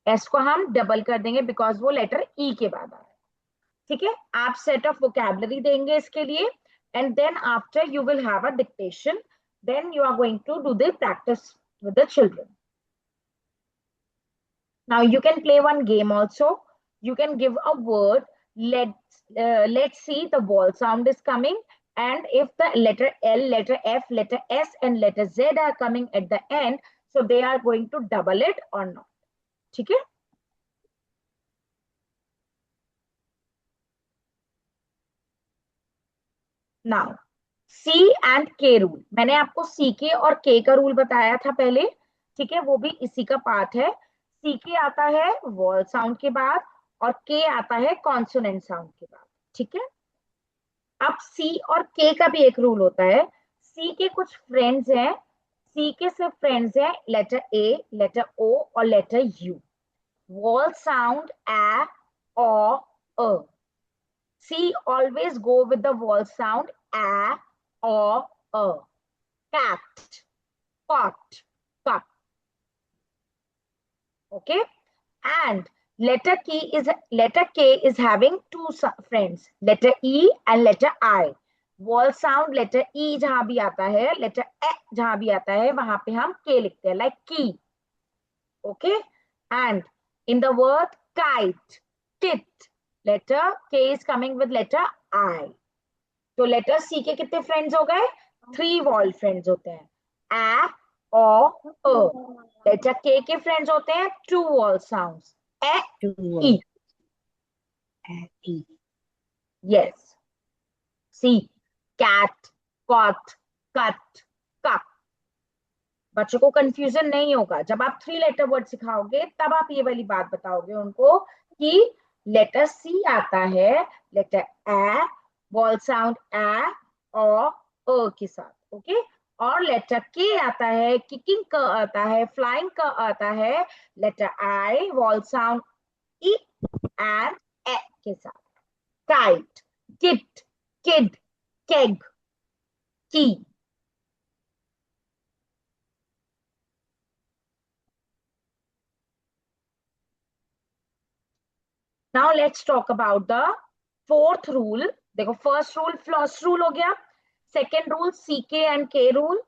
एस को हम डबल कर देंगे बिकॉज वो लेटर ई के बाद आ रहा है। ठीक है, आप सेट ऑफ वोकैबुलरी देंगे इसके लिए, and then after you will have a dictation, then you are going to do the practice with the children. Now you can play one game also. You can give a word. Let's see the vowel sound is coming, and if the letter L, letter F, letter S, and letter Z are coming at the end, so they are going to double it or not. ठीक है? Now C and K rule. मैंने आपको CK और K का rule बताया था पहले, ठीक है, वो भी इसी का पार्ट है। CK आता है वॉल साउंड के बाद और K आता है कॉन्सोनेंट साउंड के बाद। ठीक है, अब C और K का भी एक रूल होता है। C के कुछ फ्रेंड्स हैं, C के सिर्फ फ्रेंड्स हैं लेटर A, लेटर O और letter U। Vowel sound A or A. C always go with the vowel sound A or A. Cat, pot, cup. Okay, and letter K is having two friends, letter E and letter I. Vowel sound letter E जहां भी आता है, letter E जहां भी आता है, वहां पे हम K लिखते हैं, like key. Okay, and in the word kite, tit, letter K is coming with letter I. तो लेटर सी के कितने फ्रेंड्स हो गए? 3 वॉल फ्रेंड्स होते हैं, A और अ। लेटर के फ्रेंड्स होते हैं 2 वॉल साउंड्स, ए ई। यस, सी कैट, कॉट, कट, कप। बच्चों को कंफ्यूजन नहीं होगा, जब आप 3 लेटर वर्ड सिखाओगे तब आप ये वाली बात बताओगे उनको कि लेटर सी आता है लेटर ए, वॉल साउंड ए और अ के साथ। ओके, और लेटर के आता है किकिंग का आता है, फ्लाइंग का आता है, letter I, vowel sound E and A के साथ। Kite, kit, kid, keg, key. Now let's talk about the 4th rule. देखो, first rule first rule हो गया, second rule CK and K rule,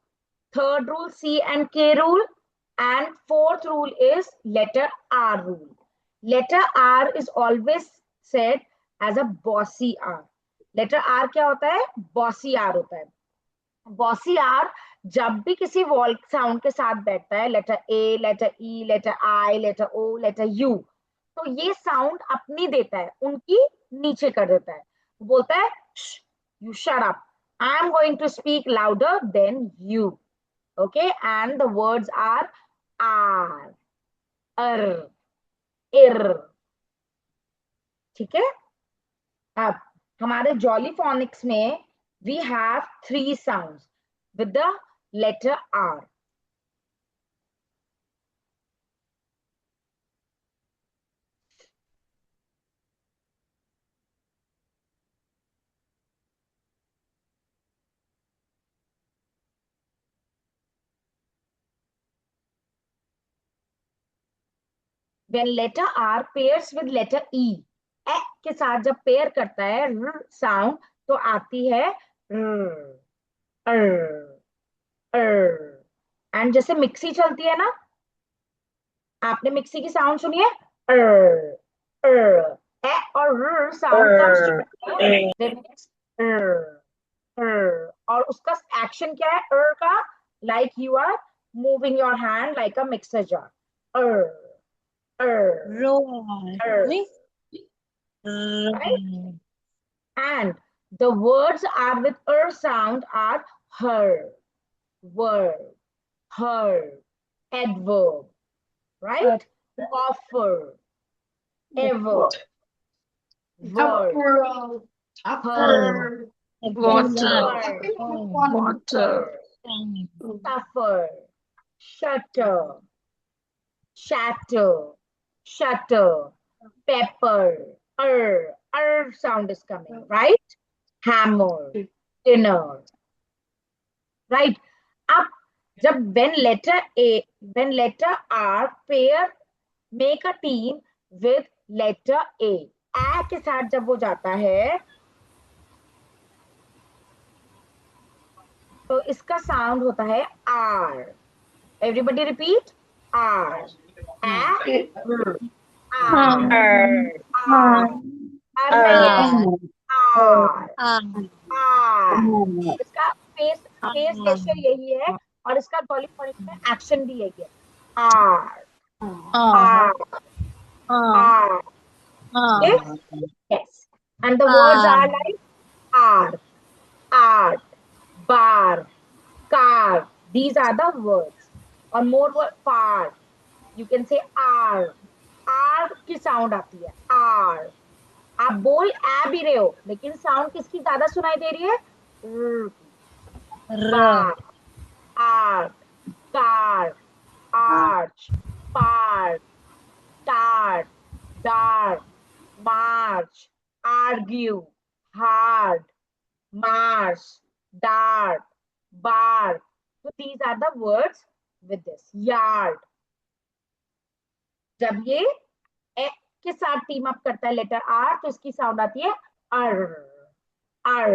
third rule C and K rule, and 4th rule is letter R rule. Letter R is always said as a bossy R. Letter R क्या होता है? Bossy R होता है। Bossy R जब भी किसी wall sound के साथ बैठता है, letter A, letter E, letter I, letter O, letter U, तो ये साउंड अपनी देता है, उनकी नीचे कर देता है, बोलता है you shut up, I am going to speak louder than you. Okay, and the words are ar, er, ir. ठीक है, अब हमारे जॉली फोनिक्स में we have 3 sounds with the letter R. When letter R pairs with letter E, A के साथ जब pair करता है र साउंड, तो आती है एंड जैसे मिक्सी चलती है ना, आपने मिक्सी की साउंड सुनी है, ए और र साउंड कम्स और उसका एक्शन क्या है का? Like you are moving your hand like a mixer jar. right? And the words are with sound are her, were, her, adverb, right? Offer, ever, were, her, Water. were, suffer, shutter, shatter, shutter, pepper, sound is coming, right? Hammer, dinner, right? Up, जब when letter R pair make a team with letter A के साथ जब वो जाता है तो इसका sound होता है R. Everybody repeat R. R. R नहीं है R. R. इसका फेस गेस्चर यही है और इसका पॉलीफोनिक में एक्शन भी यही है R. R. R. Okay? Yes. And the words are like art, art, bar, car. These are the words. Or more word par. You can say R. R की sound आती है R. आप बोल आ भी रहे हो लेकिन साउंड किसकी ज्यादा सुनाई दे रही है bar, art, car, arch, part, start, dart, march, argue, hard, march, dart, bark. So these are the words with this. Yard. जब ये ए के साथ टीम अप करता है लेटर आर तो इसकी साउंड आती है अर अर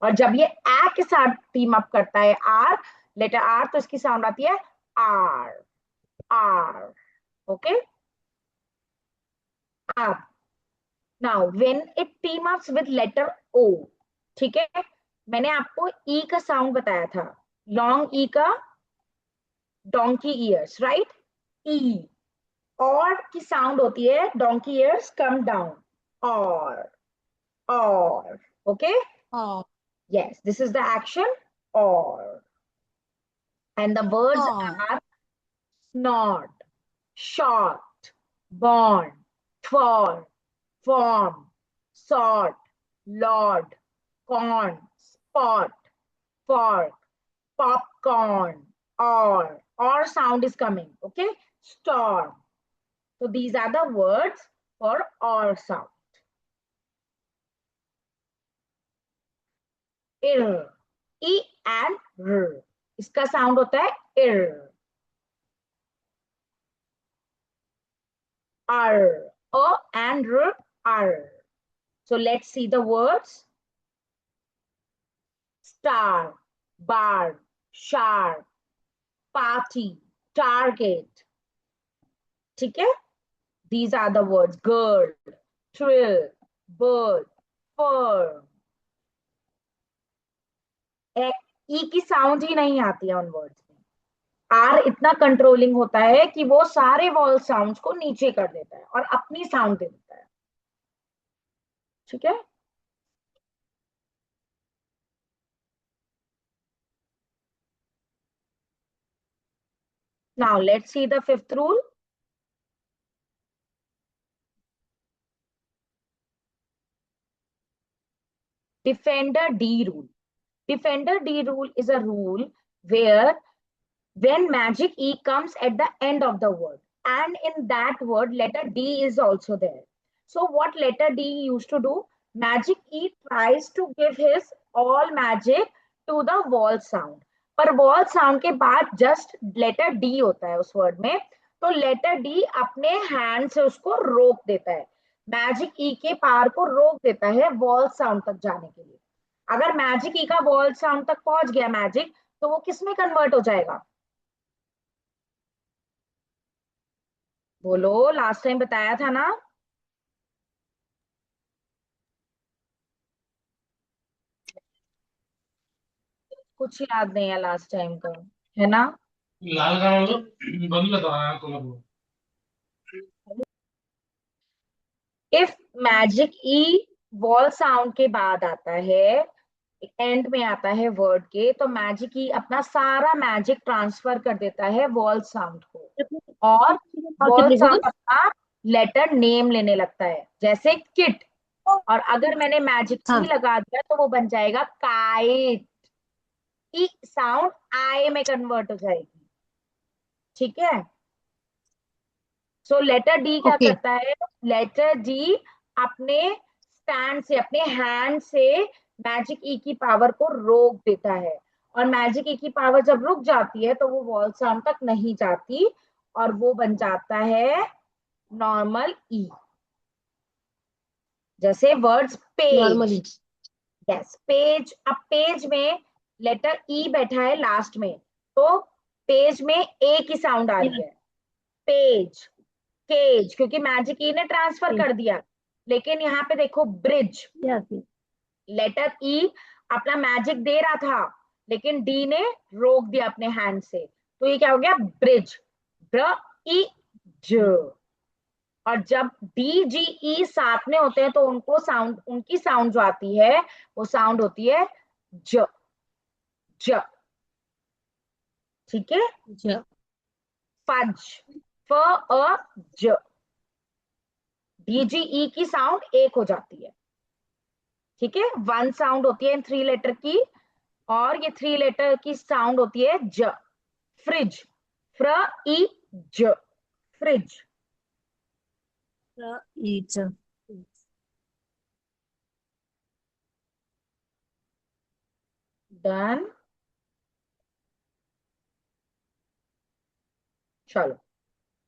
और जब ये ए के साथ टीम अप करता है आर लेटर आर तो इसकी साउंड आती है आर आर ओके अब now when it team ups with letter O ठीक है मैंने आपको ई का साउंड बताया था लॉन्ग ई का डोंकी ईयर्स राइट ई और की साउंड होती है डोंकी ईयर्स कम डाउन और okay yes this is the action or and the words are snort short bond for form sort lord con spot fork popcorn or sound is coming okay storm so these are the words for or sound ir e and r इसका sound होता है ir r o and r so let's see the words star bar sharp party target ठीक है these are the words girl thrill bird fur ई की sound ही नहीं आती है उन वर्ड्स में आर इतना कंट्रोलिंग होता है कि वो सारे वॉल साउंड्स को नीचे कर देता है और अपनी साउंड दे देता है ठीक है now let's see the fifth rule defender D rule defender D rule is a rule where when magic E comes at the end of the word and in that word letter D is also there. So what letter D used to do? Magic E tries to give his all magic to the vowel sound. पर vowel sound के बाद just letter D होता है उस word में तो letter D अपने hand से उसको रोक देता है मैजिक ई के पार को रोक देता है वॉल साउंड तक जाने के लिए अगर मैजिक ई का वॉल साउंड तक पहुंच गया मैजिक तो वो किस में कन्वर्ट हो जाएगा बोलो लास्ट टाइम बताया था ना कुछ याद नहीं है लास्ट टाइम का है ना लाल का मतलब बंद बताया Kolhapur if magic E wall sound के बाद आता है, एंड में आता है वर्ड के, तो मैजिक ई अपना सारा मैजिक ट्रांसफर कर देता है वॉल साउंड को, और वॉल साउंड अपना लेटर नेम लेने लगता है, जैसे किट। और अगर मैंने मैजिक ई लगा दिया तो वो बन जाएगा काइट। ई साउंड आई में कन्वर्ट हो जाएगी, ठीक है। सो लेटर डी क्या करता है, लेटर डी अपने स्टैंड से, अपने हैंड से मैजिक ई की पावर को रोक देता है, और मैजिक ई की पावर जब रुक जाती है तो वो वॉल साउंड तक नहीं जाती, और वो बन जाता है नॉर्मल ई। जैसे वर्ड्स पेज, यस पेज। अब पेज में लेटर ई बैठा है लास्ट में, तो पेज में ए की साउंड आ रही है, पेज, केज, क्योंकि मैजिक ई ने ट्रांसफर कर दिया। लेकिन यहाँ पे देखो ब्रिज, लेटर ई अपना मैजिक दे रहा था, लेकिन डी ने रोक दिया अपने हैंड से, तो ये क्या हो गया, ब्रिज, ब्र ई ज। और जब डी जी ई साथ में होते हैं तो उनको साउंड, उनकी साउंड जो आती है वो साउंड होती है ज, ज, ठीक है। फज, फ अ ज, डी जी ई की साउंड एक हो जाती है, ठीक है। वन साउंड होती है इन थ्री लेटर की, और ये थ्री लेटर की साउंड होती है ज। फ्रिज, फ्र ई ज, फ्रिज। डन। चलो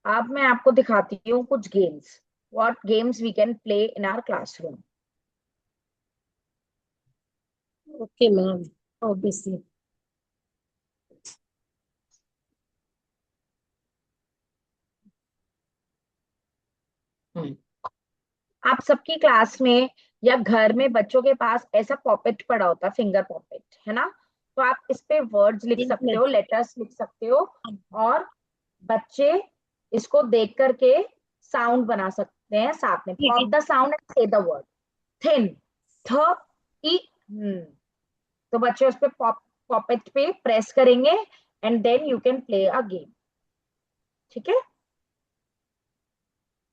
अब मैं आपको दिखाती हूँ कुछ games, what games we can play in our classroom. Okay ma'am, obviously. आप सबकी क्लास में या घर में बच्चों के पास ऐसा पॉपेट पड़ा होता है, फिंगर पॉपेट, है ना। तो आप इस पे वर्ड्स लिख सकते हो, लेटर्स लिख सकते हो, और बच्चे इसको देख करके साउंड बना सकते हैं साथ में। पॉप द साउंड एंड से द वर्ड। थिन, थ ई तो बच्चे उस पे पॉपेट पे प्रेस करेंगे, and then you can play a game, ठीक है।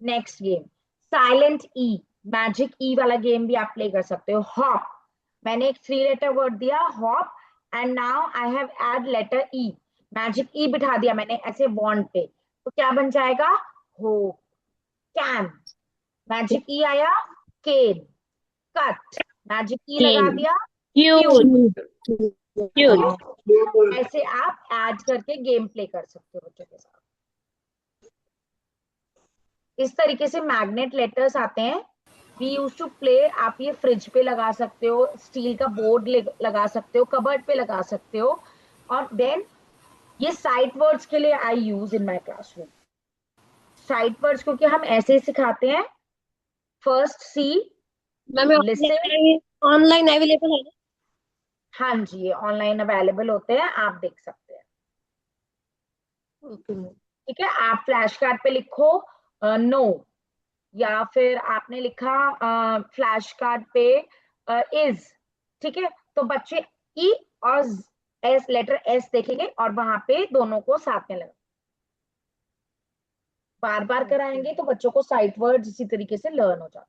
Next game silent E, magic E वाला गेम भी आप प्ले कर सकते हो। हॉप, मैंने एक थ्री लेटर वर्ड दिया hop, and now I have add letter E, magic E बिठा दिया मैंने ऐसे वॉन्ट पे, तो क्या बन जाएगा, हो, कैन, मैजिक ई आया, केन, कट, मैजिक ई लगा दिया, क्यूट। ऐसे आप ऐड करके गेम प्ले कर सकते हो बच्चों के साथ। इस तरीके से मैग्नेट लेटर्स आते हैं, वी यूज टू प्ले। आप ये फ्रिज पे लगा सकते हो, स्टील का बोर्ड लगा सकते हो, कबर्ड पे लगा सकते हो, और देन ये साइट वर्ड्स के लिए I use in my classroom. Sight words क्योंकि हम ऐसे ही सिखाते हैं, first see, listen. Online available है ना? हाँ जी, ये ऑनलाइन अवेलेबल होते हैं, आप देख सकते हैं, ओके। ठीक है। आप फ्लैश कार्ड पे लिखो नो, या फिर आपने लिखा फ्लैश कार्ड पे इज, ठीक है। तो बच्चे ई और एस, लेटर एस देखेंगे और वहां पे दोनों को साथ में लगा, बार बार कराएंगे तो बच्चों को साइट वर्ड इसी तरीके से लर्न हो जाता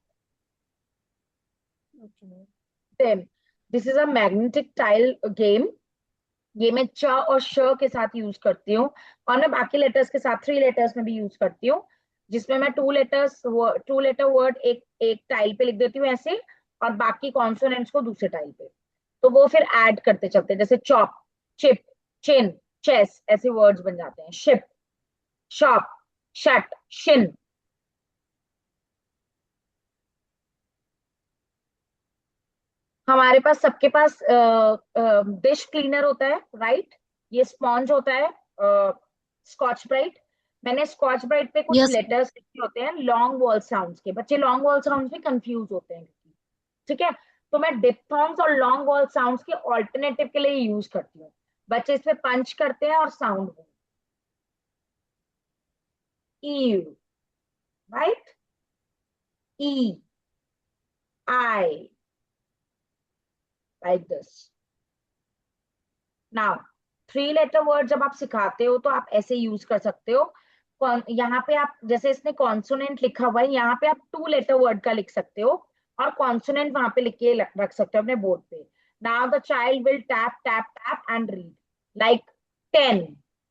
है। This is a magnetic tile game, ये मैं च और श के साथ यूज करती हूँ, और मैं बाकी लेटर्स के साथ थ्री लेटर्स में भी यूज करती हूँ, जिसमें मैं टू लेटर वर्ड एक एक टाइल पे लिख देती हूँ ऐसे, और बाकी कॉन्सोनेंट्स को दूसरे टाइल पे, तो वो फिर ऐड करते चलते हैं, जैसे चॉप, चिप, चिन, चेस, ऐसे वर्ड्स बन जाते हैं। Ship, shop, shut, Shin. हमारे पास, सबके पास डिश क्लीनर होता है, राइट। ये स्पॉन्ज होता है, स्कॉच ब्राइट। मैंने स्कॉच ब्राइट पे कुछ लेटर्स लिखे होते हैं लॉन्ग वॉल साउंड्स के, बच्चे लॉन्ग वॉल साउंड्स में कंफ्यूज होते हैं, ठीक है। तो मैं डिप्थॉन्ग्स और लॉन्ग वॉल साउंड्स के ऑल्टरनेटिव के लिए यूज करती हूँ, बच्चे इसमें पंच करते हैं और sound, right. E, I, like this. Now, 3 letter word जब आप सिखाते हो तो आप ऐसे यूज कर सकते हो. यहाँ पे आप जैसे इसने कॉन्सोनेंट लिखा हुआ है, यहाँ पे आप 2 letter वर्ड का लिख सकते हो और कॉन्सोनेंट वहां पे लिख के रख सकते हो अपने बोर्ड पे. Now the child will tap tap tap and read like 10.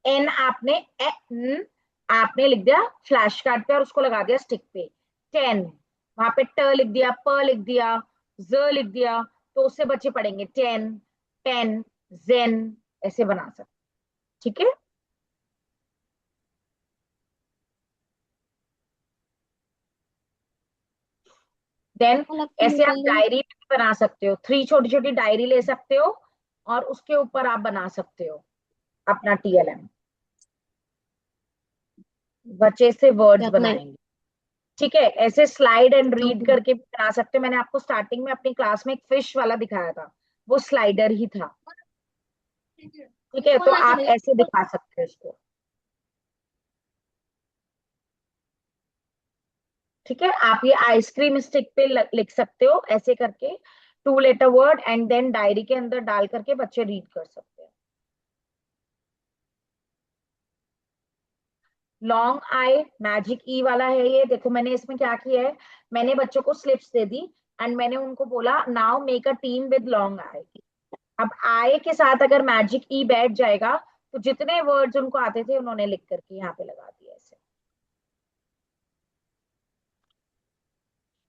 N आपने लिख दिया फ्लैश कार्ड पे और उसको लगा दिया स्टिक पे. 10 वहां पे ट लिख दिया, प लिख दिया, ज लिख दिया, तो उससे बच्चे पढ़ेंगे 10, पेन, जेन, ऐसे बना सकते. ठीक है. देन ऐसे आप डायरी भी बना सकते हो. 3 छोटी छोटी डायरी ले सकते हो और उसके ऊपर आप बना सकते हो अपना TLM. बच्चे से वर्ड्स बनाएंगे. ठीक है. ऐसे स्लाइड एंड रीड करके भी बना सकते हो. मैंने आपको स्टार्टिंग में अपनी क्लास में एक फिश वाला दिखाया था, वो स्लाइडर ही था. ठीक है. तो आप ऐसे दिखा सकते हो इसको. ठीक है. आप ये आइसक्रीम स्टिक पे लिख सकते हो ऐसे करके 2 letter word and then diary के अंदर डाल करके बच्चे रीड कर सकते हैं. लॉन्ग आई मैजिक ई वाला है ये. देखो मैंने इसमें क्या किया है, मैंने बच्चों को स्लिप्स दे दी एंड मैंने उनको बोला now make a team with long I. अब आई के साथ अगर मैजिक ई बैठ जाएगा तो जितने वर्ड्स उनको आते थे उन्होंने लिख करके यहाँ पे लगा दिया ऐसे.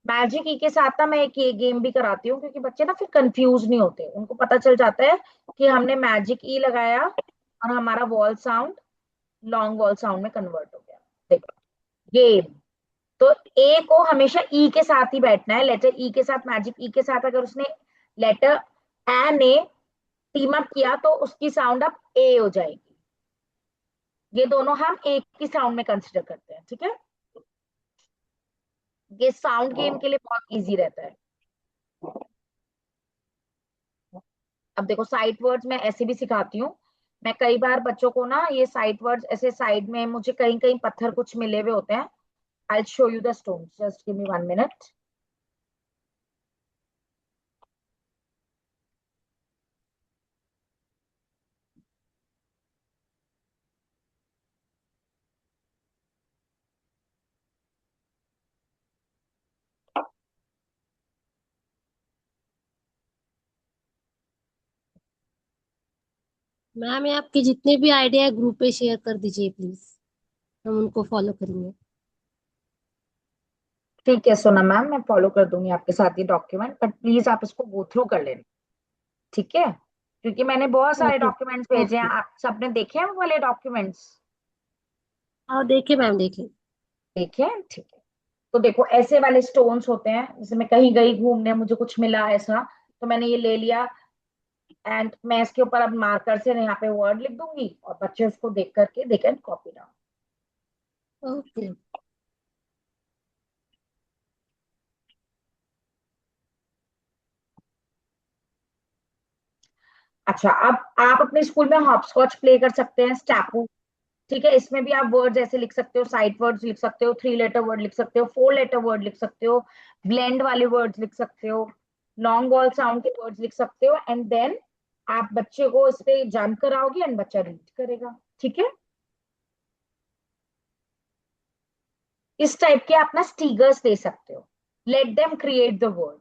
मैजिक ई के साथ ना मैं एक ये गेम भी कराती हूँ क्योंकि बच्चे ना फिर कंफ्यूज नहीं होते, उनको पता चल जाता है कि हमने मैजिक ई लगाया और हमारा wall sound long wall sound में कन्वर्ट हो गया. देखो गेम. तो ए को हमेशा ई के साथ ही बैठना है, लेटर ई के साथ, मैजिक ई के साथ. अगर उसने letter N A team up किया तो उसकी साउंड अब ए हो जाएगी. ये दोनों हम एक ही साउंड में कंसिडर करते हैं. ठीक है. ये साउंड गेम के लिए बहुत इजी रहता है. अब देखो साइट वर्ड्स मैं ऐसे भी सिखाती हूँ. मैं कई बार बच्चों को ना ये साइट वर्ड्स ऐसे साइड में, मुझे कहीं कहीं पत्थर कुछ मिले हुए होते हैं. I'll show you the stones. Just give me 1 minute. Ma'am ये आपके जितने भी आइडिया है ग्रुप पे शेयर कर दीजिए प्लीज, हम उनको फॉलो करेंगे. ठीक है सोना मैम, मैं फॉलो कर दूंगी आपके साथ ये डॉक्यूमेंट, बट प्लीज आप इसको गो थ्रू कर लेना. ठीक है. क्योंकि मैंने बहुत सारे ओके डॉक्यूमेंट्स भेजे हैं. ओके. आप सबने देखे हैं वो वाले डॉक्यूमेंट्स? हाँ देखे मैम देखे. देखे हैं. ठीक है. तो देखो ऐसे वाले स्टोन्स होते हैं. जैसे मैं कहीं गई घूमने, मुझे कुछ मिला ऐसा, तो मैंने ये ले लिया एंड मैं इसके ऊपर अब मार्कर से यहाँ पे वर्ड लिख दूंगी और बच्चे उसको देख करके they can copy down. Okay. अच्छा, अब आप अपने स्कूल में हॉपस्कॉच प्ले कर सकते हैं, स्टैपू. ठीक है. इसमें भी आप वर्ड्स ऐसे लिख सकते हो, साइट वर्ड्स लिख सकते हो, 3 letter वर्ड लिख सकते हो, 4 letter वर्ड लिख सकते हो, ब्लेंड वाले वर्ड्स लिख सकते हो, लॉन्ग वॉल साउंड के वर्ड्स लिख सकते हो एंड देन आप बच्चे को इस पे जंप कराओगे एंड बच्चा रीड करेगा. ठीक है. इस टाइप के आप ना स्टिकर्स दे सकते हो. Let them create the word.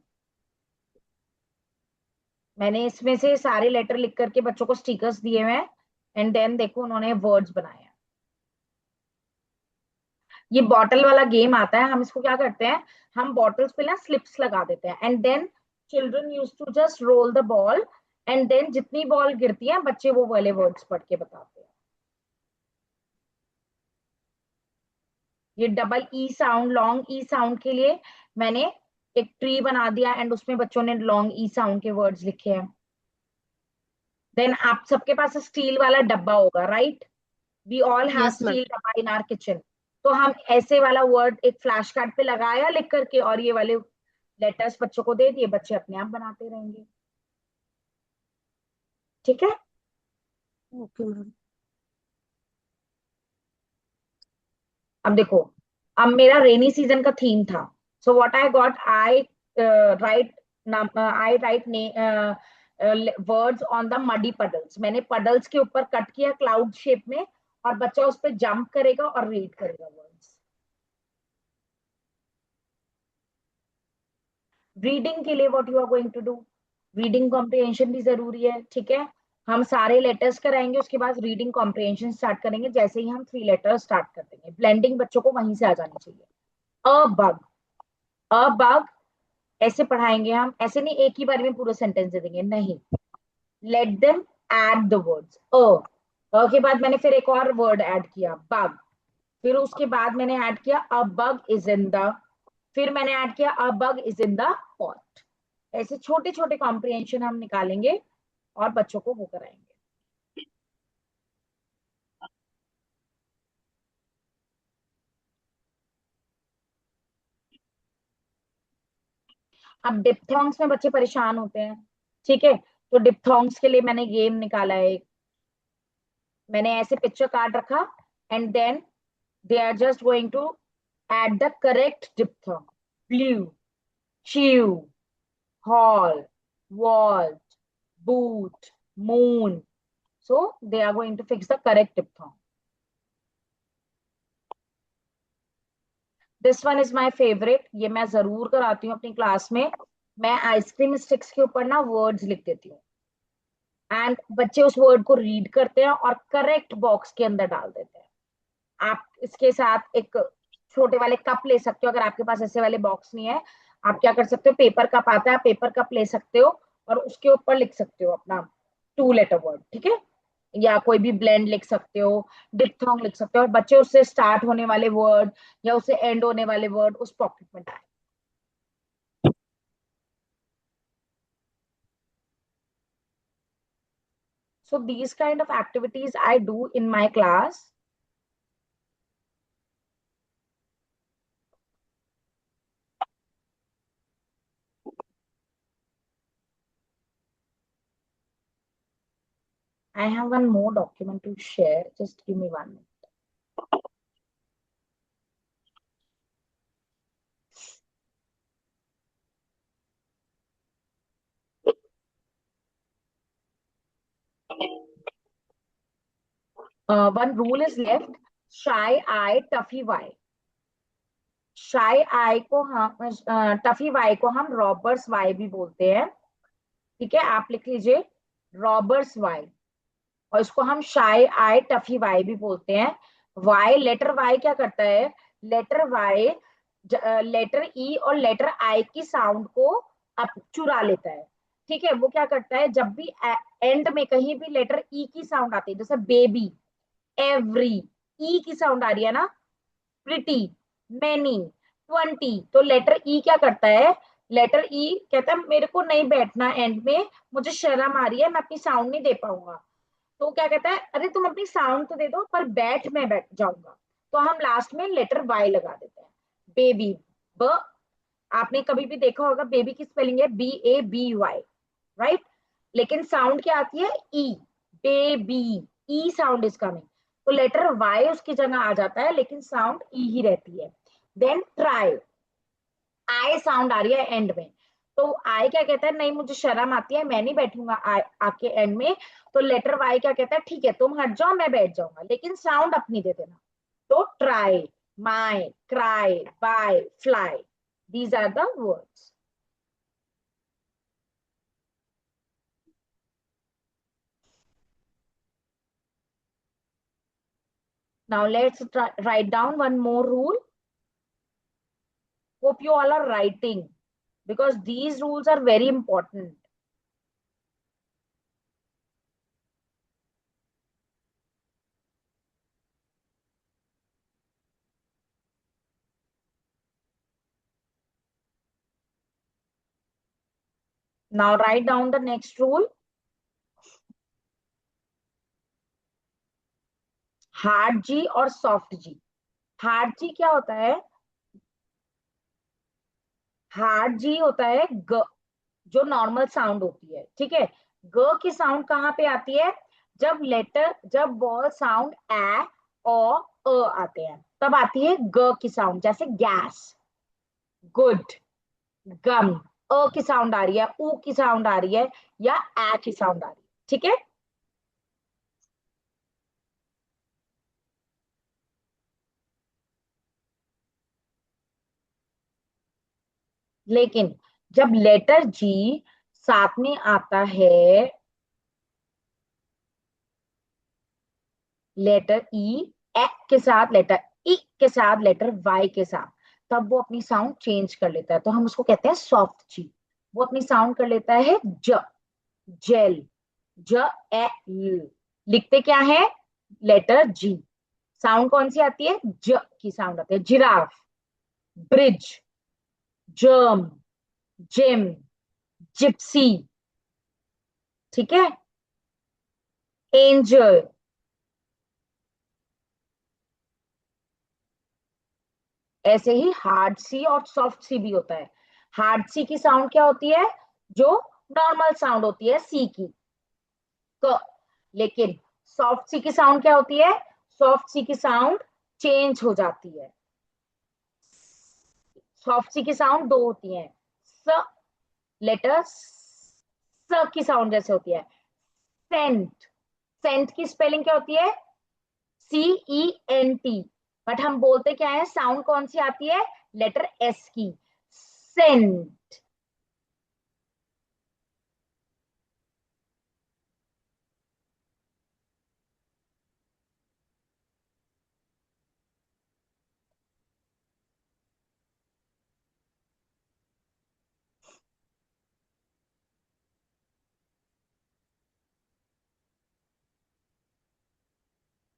मैंने इसमें से सारे लेटर लिख करके बच्चों को स्टिकर्स दिए हुए हैं एंड देन देखो उन्होंने वर्ड्स बनाए हैं. ये बॉटल वाला गेम आता है. हम इसको क्या करते हैं, हम बॉटल्स पे ना स्लिप्स लगा देते हैं and then children use to just roll the ball and then जितनी बॉल गिरती है बच्चे वो वाले वर्ड्स पढ़ के बताते हैं. ये डबल ई साउंड, लॉन्ग ई साउंड के लिए मैंने एक ट्री बना दिया एंड उसमें बच्चों ने लॉन्ग ई साउंड के वर्ड्स लिखे हैं. देन आप सबके पास स्टील वाला डब्बा होगा, right? We all have yes ma'am. Steel डब्बा इन आवर किचन. तो हम ऐसे वाला वर्ड एक फ्लैश कार्ड पे लगाया लिख करके और ये वाले लेटर्स बच्चों को दे दिए, बच्चे अपने आप बनाते रहेंगे. ठीक है. Okay ma'am. अब देखो, अब मेरा रेनी सीजन का थीम था, So what I got, I write words on the muddy puddles. मैंने puddles के ऊपर कट किया cloud shape में, और बच्चा उस पे jump करेगा और read करेगा words. रीडिंग के लिए what you are going to do? Reading comprehension भी जरूरी है, ठीक है. हम सारे लेटर्स कराएंगे, उसके बाद रीडिंग कॉम्प्रिहेंशन स्टार्ट करेंगे. जैसे ही हम 3 लेटर्स स्टार्ट कर देंगे, ब्लेंडिंग बच्चों को वहीं से आ जानी चाहिए. अ बग, अ बग ऐसे पढ़ाएंगे हम, ऐसे नहीं एक ही बार में पूरा सेंटेंस दे देंगे, नहीं. Let them add the words. अ के बाद मैंने फिर एक और वर्ड ऐड किया, बग. फिर उसके बाद मैंने ऐड किया a bug is in the. फिर मैंने ऐड किया a bug is in the pot. ऐसे छोटे छोटे कॉम्प्रिहेंशन हम निकालेंगे और बच्चों को वो कराएंगे. अब डिप्थोंग्स में बच्चे परेशान होते हैं, ठीक है. तो डिप्थोंग्स के लिए मैंने गेम निकाला है एक. मैंने ऐसे पिक्चर काट रखा, and then they are just going to add the correct diphthong. Blue, chew, hall, waltz, boot, moon. So they are going to fix the correct diphthong. This one is my favorite. ये मैं जरूर कराती हूँ अपनी class में. मैं ice cream sticks के ऊपर ना वर्ड्स लिख देती हूँ, एंड बच्चे उस वर्ड को रीड करते हैं और करेक्ट बॉक्स के अंदर डाल देते हैं. आप इसके साथ एक छोटे वाले कप ले सकते हो. अगर आपके पास ऐसे वाले बॉक्स नहीं है, आप क्या कर सकते हो, पेपर कप आता है, पेपर कप ले सकते हो और उसके ऊपर लिख सकते हो अपना 2 लेटर वर्ड, ठीक है. या कोई भी ब्लेंड लिख सकते हो, डिप्थोंग लिख सकते हो, और बच्चे उससे स्टार्ट होने वाले वर्ड या उससे एंड होने वाले वर्ड उस पॉकेट में डालें. So these kind of activities I do in my class. I have one more document to share. Just give me 1 minute. One rule is left. Shy eye, toughy Y. Shy eye को हम Tuffy Y को हम robbers Y भी बोलते हैं, ठीक है. आप लिख लीजिए रॉबर्स Y, और इसको हम शाई आई टफी Y भी बोलते हैं. Y, लेटर Y क्या करता है, लेटर Y लेटर E और लेटर I की साउंड को अप चुरा लेता है, ठीक है. वो क्या करता है, जब भी एंड में कहीं भी लेटर E की साउंड आती है, जैसे बेबी, एवरी, E की साउंड आ रही है ना, प्रिटी, मैनी, 20, तो लेटर E क्या करता है, लेटर E कहता है मेरे को नहीं बैठना एंड में, मुझे शर्म आ रही है, मैं अपनी साउंड नहीं दे पाऊंगा. तो क्या कहता है, अरे तुम अपनी साउंड तो दे दो, पर मैं बैठ जाऊंगा. तो हम लास्ट में लेटर Y लगा देते हैं. बेबी, ब. आपने कभी भी देखा होगा बेबी की स्पेलिंग है BABY, राइट. लेकिन साउंड क्या आती है, E, baby, E sound is coming. तो लेटर Y उसकी जगह आ जाता है, लेकिन साउंड E ही रहती है. देन ट्राई, I साउंड आ रही है एंड में, तो I क्या कहता है, नहीं मुझे शर्म आती है, मैं नहीं बैठूंगा आके एंड में. तो लेटर Y क्या कहता है, ठीक है तुम हट जाओ, मैं बैठ जाऊंगा, लेकिन साउंड अपनी दे देना. तो try, my, cry, buy, fly, these are the words. Now let's write down one more rule. Hope you all are writing, because these rules are very important. Now write down the next rule. Hard G और soft जी. Hard जी क्या होता है, hard जी होता है ग, जो normal sound होती है, ठीक है. ग की साउंड कहाँ पे आती है, जब बॉल साउंड ए और अ आते हैं, तब आती है ग की साउंड. जैसे गैस, गुड, गम, अ की साउंड आ रही है, ऊ की साउंड आ रही है, या ए की साउंड आ रही है, ठीक है। लेकिन जब लेटर जी साथ में आता है लेटर ई, ए के साथ, लेटर ई के साथ, लेटर वाई के साथ, तब वो अपनी साउंड चेंज कर लेता है, तो हम उसको कहते हैं सॉफ्ट जी। वो अपनी साउंड कर लेता है ज, जेल, ज ए ल। लिखते क्या है, लेटर जी। साउंड कौन सी आती है, ज की साउंड आती है। Giraffe, bridge, germ, gym, Gypsy, ठीक है, एंजल। ऐसे ही हार्ड सी और सॉफ्ट सी भी होता है। हार्ड सी की साउंड क्या होती है, जो नॉर्मल साउंड होती है सी की, क। लेकिन सॉफ्ट सी की साउंड क्या होती है, सॉफ्ट सी की साउंड चेंज हो जाती है। सॉफ्ट सी की साउंड दो होती है, स, लेटर स की साउंड जैसे होती है। सेंट, सेंट की स्पेलिंग क्या होती है, CENT, बट हम बोलते क्या है, साउंड कौन सी आती है, लेटर एस की, Saint.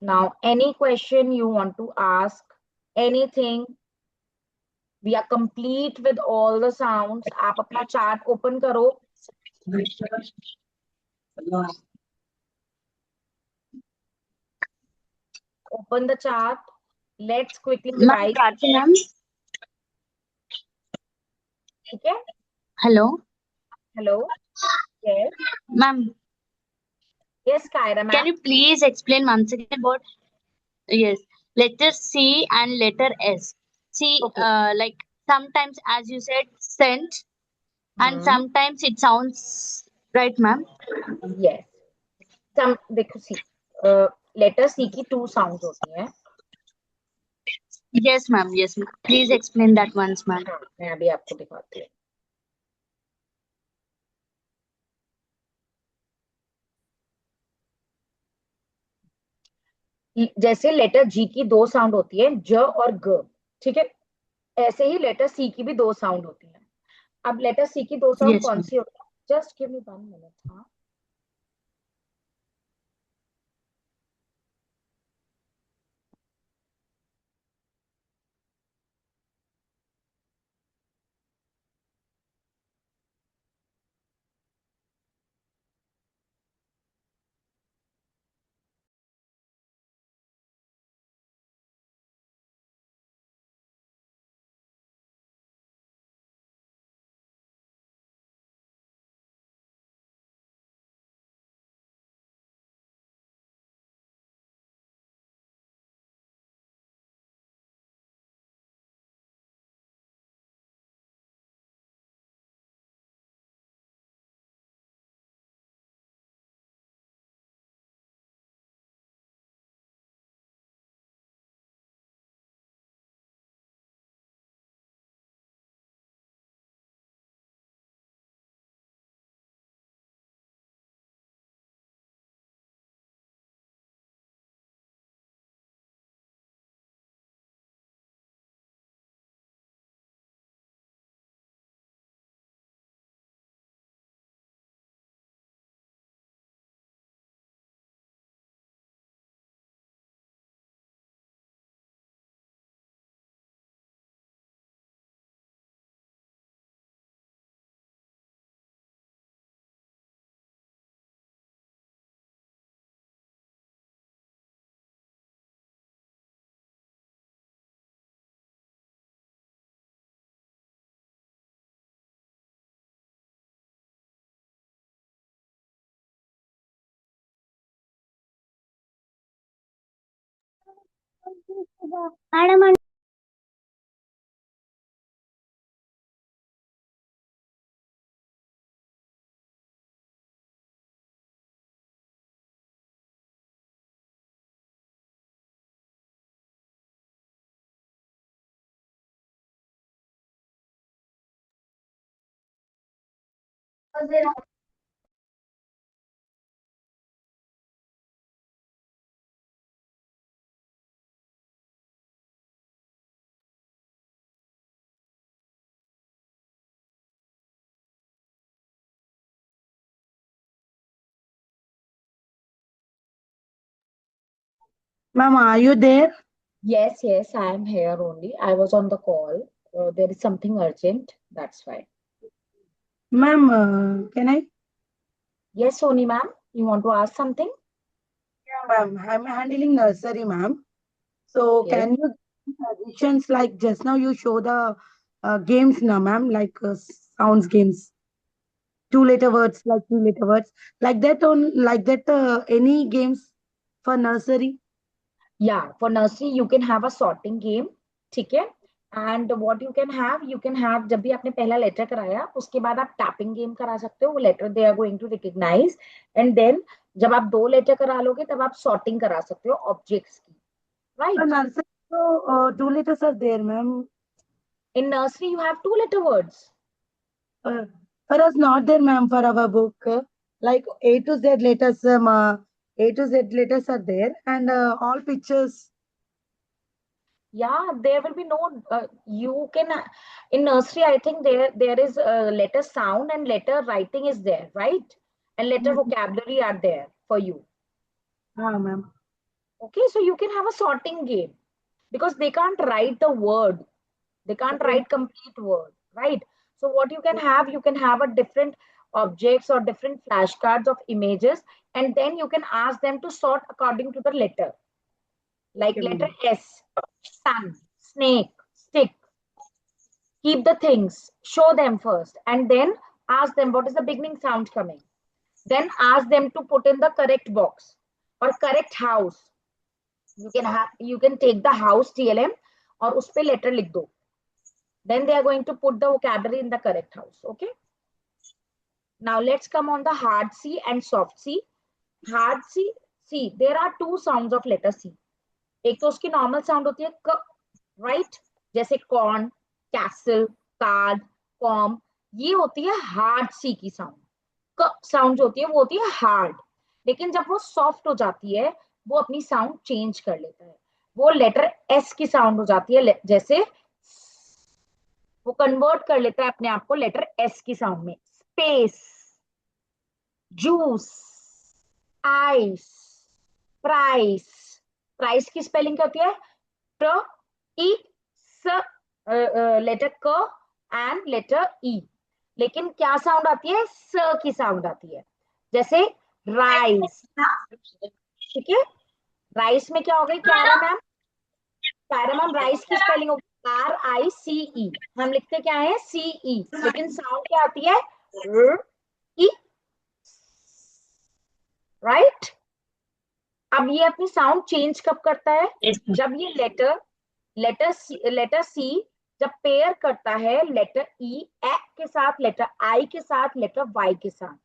Now, any question you want to ask, anything, we are complete with all the sounds. आप अपना चार्ट ओपन करो। Open the chart. Let's quickly ma'am revise. Prachi ma'am, ठीक है, hello hello, yes, ma'am, yes, Kyra can ma'am. You please explain once again about yes letter C and letter S? See, Okay. like sometimes as you said sent and Hmm. sometimes it sounds right, ma'am. Yes. देखो सी, letter सी की to sound होती हैं। Yes ma'am, yes ma'am, please explain that once ma'am. हाँ, मैं अभी आपको दिखाती हूँ। जैसे लेटर जी की दो साउंड होती है, ज और ग, ठीक है, ऐसे ही लेटर सी की भी दो साउंड होती है। अब लेटर सी की दो साउंड Yes कौन ma'am. सी होती है, जस्ट गिव मी 1 मिनट। हाँ, Madam, Ma'am, are you there? Yes, yes, I am here only. I was on the call. There is something urgent. That's why. Ma'am, can I? Yes, Soni ma'am. You want to ask something? Yeah, ma'am. I'm handling nursery, ma'am. So Yes. can you give suggestions like just now you show the games now, ma'am, like sounds games, 2 letter words, like 3 letter words, like that on like that. Any games for nursery? Yeah, for nursery you can have a sorting game, ठीक है? And what you can have जब भी आपने पहला letter कराया उसके बाद आप टैपिंग गेम करा सकते हो, वो letter they are going to recognise, and then जब आप 2 लेटर करा लोगे तब आप सॉर्टिंग करा सकते हो ऑब्जेक्ट्स की, For right? nursery, so 2 letters are there, ma'am. In nursery you have 2 letter words. For us, not there, ma'am. For our book, like A to Z letters, A to Z letters are there, and all pictures. Yeah, there will be no you can in nursery I think there is letter sound and letter writing is there, right? And letter vocabulary are there for you. Ma'am. Okay, so you can have a sorting game because they can't write the word, they can't write complete word, right? So what you can have a different objects or different flashcards of images, and then you can ask them to sort according to the letter, like Okay, letter ma'am. S, sun, snake, stick. Keep the things, show them first, and then ask them what is the beginning sound coming. Then ask them to put in the correct box or correct house. You can take the house TLM और उस पे letter लिख दो. Then they are going to put the vocabulary in the correct house. Okay. Now let's come on the hard C and soft C. Hard C, see, there are 2 sounds of letter C. एक तो उसकी normal sound होती है क, right? जैसे corn, castle, card, com. ये होती है hard C की sound. क sound जो होती है वो होती है hard. लेकिन जब वो soft हो जाती है वो अपनी sound change कर लेता है. वो letter S की sound हो जाती है, जैसे वो कन्वर्ट कर लेता है अपने आप को लेटर एस की साउंड में. Space, juice, ice, price. Price की स्पेलिंग क्या होती है? प्र ई स, लेटर क एंड लेटर ई. लेकिन क्या साउंड आती है? स की साउंड आती है. जैसे राइस, ठीक है? राइस में क्या हो गई क्यारा मैम? क्यारा मैम राइस की स्पेलिंग होगी RICE. हम लिखते क्या है? CE, लेकिन साउंड क्या आती है? ई, राइट? अब ये अपनी साउंड चेंज कब करता है? जब ये लेटर C जब पेयर करता है लेटर E के साथ, लेटर I के साथ, लेटर Y के साथ.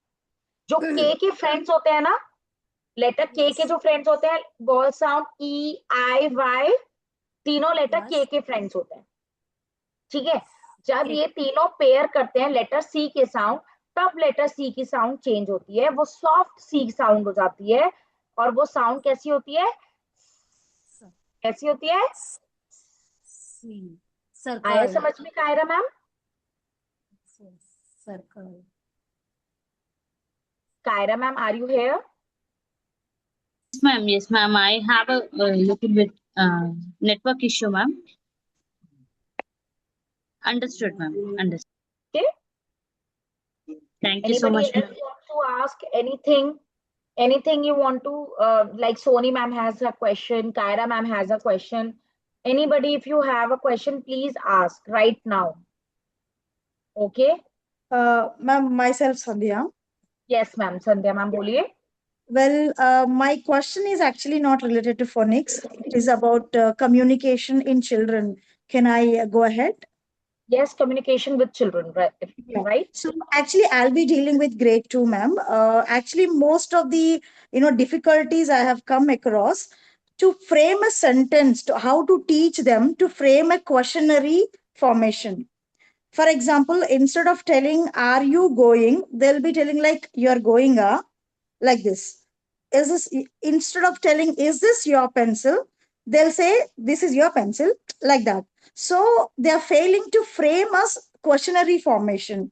जो K के फ्रेंड्स होते हैं ना, लेटर K के जो फ्रेंड्स होते हैं, wall sound E, I, Y, तीनों लेटर K के फ्रेंड्स होते हैं. ठीक है? जब ये तीनों पेयर करते हैं लेटर C के साउंड, तब लेटर C की साउंड चेंज होती है, वो सॉफ्ट C साउंड हो जाती है. और वो साउंड कैसी होती है? कैसी होती है? आया समझ में Kaira ma'am? Circle. Kaira ma'am, are you here? Yes, ma'am. Yes, ma'am. I have a little bit network issue, ma'am. Understood, ma'am. Understood. Okay. Thank you so Anybody much, else ma'am. want to ask anything? Anything you want to, like Soni ma'am has a question, Kaira ma'am has a question. Anybody, if you have a question, please ask right now. Okay. Ma'am, myself, Sandhya. Yes, ma'am. Sandhya ma'am, boliye. Well, my question is actually not related to phonics. It is about communication in children. Can I go ahead? Yes, communication with children, right? Yeah. Right? So actually, I'll be dealing with grade 2, ma'am. Actually, most of the difficulties I have come across to frame a sentence, to how to teach them to frame a questionary formation. For example, instead of telling, are you going, they'll be telling like, you're going, like this. Is this, instead of telling, is this your pencil, they'll say, this is your pencil, like that. So they are failing to frame us questionary formation.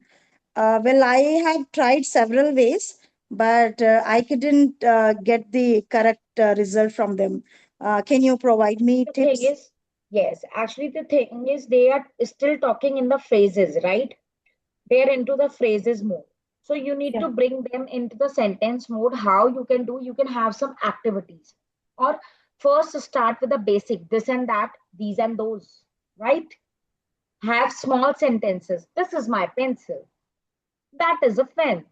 Well, I have tried several ways, but I couldn't get the correct result from them. Can you provide me The thing tips? is, yes, actually, the thing is, they are still talking in the phrases, right? They're into the phrases mode. So you need to bring them into the sentence mode. How you can do, you can have some activities. Or first start with the basic, this and that, these and those, right? Have small sentences. This is my pencil. That is a pen.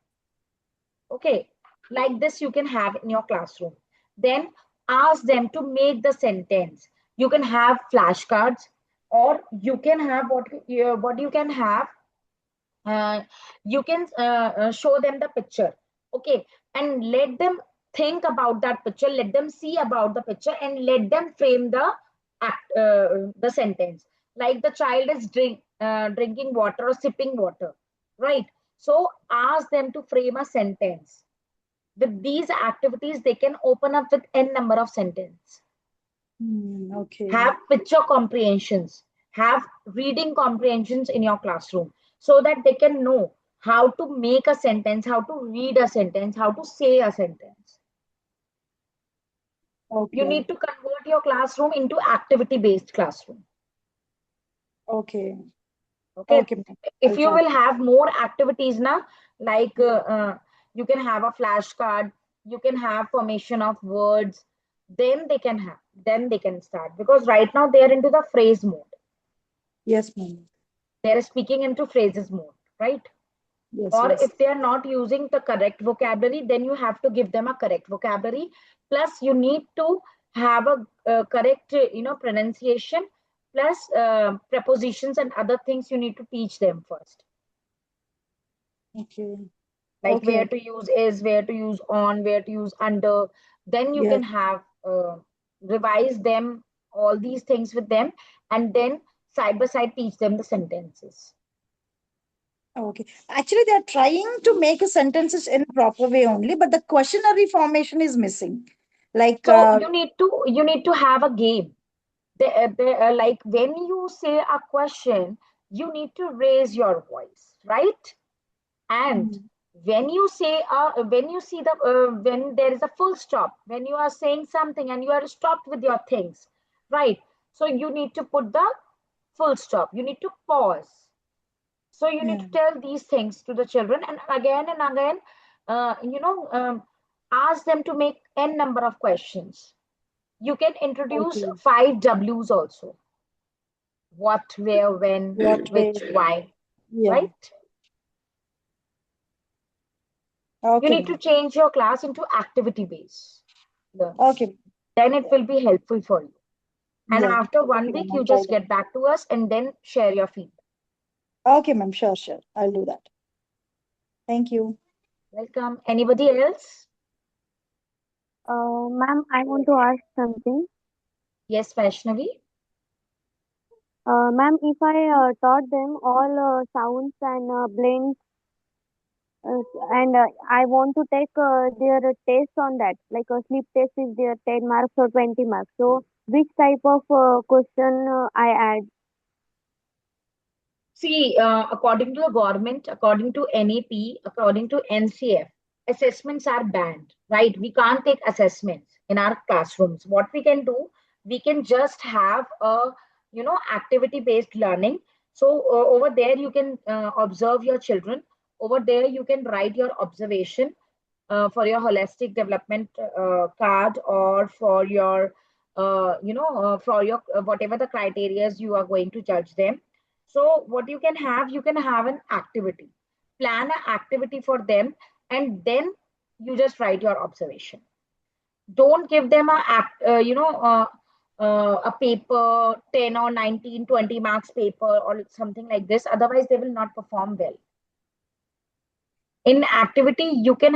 Okay, like this you can have in your classroom. Then ask them to make the sentence. You can have flashcards, or you can have what you can have. You can show them the picture, okay, and let them think about that picture. Let them see about the picture, and let them frame the sentence. Like the child is drinking water or sipping water, right? So ask them to frame a sentence. With these activities, they can open up with n number of sentences. Okay. Have picture comprehensions, have reading comprehensions in your classroom, so that they can know how to make a sentence, how to read a sentence, how to say a sentence. Okay. You need to convert your classroom into activity based classroom. Okay. Okay. Okay. If I'll you try. will have more activities now, like you can have a flashcard, you can have formation of words, then they can start, because right now they are into the phrase mode. Yes, ma'am. They're speaking into phrases mode, right? Yes, Or yes. if they are not using the correct vocabulary, then you have to give them a correct vocabulary. Plus, you need to have a correct, pronunciation. Plus, prepositions and other things you need to teach them first. Okay. Like Okay. where to use is, where to use on, where to use under. Then you Yes. can have revise them, all these things with them, and then side by side teach them the sentences. Okay. Actually, they are trying to make a sentences in a proper way only, but the questionary formation is missing. Like, So you need to have a game. Like when you say a question, you need to raise your voice, right? And when you say when you see the when there is a full stop, when you are saying something and you are stopped with your things, right? So you need to put the full stop. You need to pause. So you need to tell these things to the children, and again, ask them to make n number of questions. You can introduce Okay. 5 W's also. What, where, when, What way? which, why, Yeah. right? You Okay, need to ma'am. change your class into activity based learning. Okay. Then it will be helpful for you. And Yeah. after 1 Okay, week, ma'am. you I'll try just that. get back to us and then share your feedback. Okay, ma'am. Sure, sure. I'll do that. Thank you. Welcome. Anybody else? Ma'am, I want to ask something. Yes, Vaishnavi. Ma'am, if I taught them all sounds and blends, and I want to take their test on that, like a sleep test is there 10 marks or 20 marks. So, which type of question I add? See, according to the government, according to NEP, according to NCF, assessments are banned, right? We can't take assessments in our classrooms. What we can do, we can just have a, activity-based learning. So over there, you can observe your children. Over there, you can write your observation for your holistic development card, or for your, for your whatever the criteria you are going to judge them. So what you can have an activity, plan an activity for them, and then you just write your observation. Don't give them a paper, 10 or 19, 20 marks paper or something like this. Otherwise, they will not perform well. In activity, you can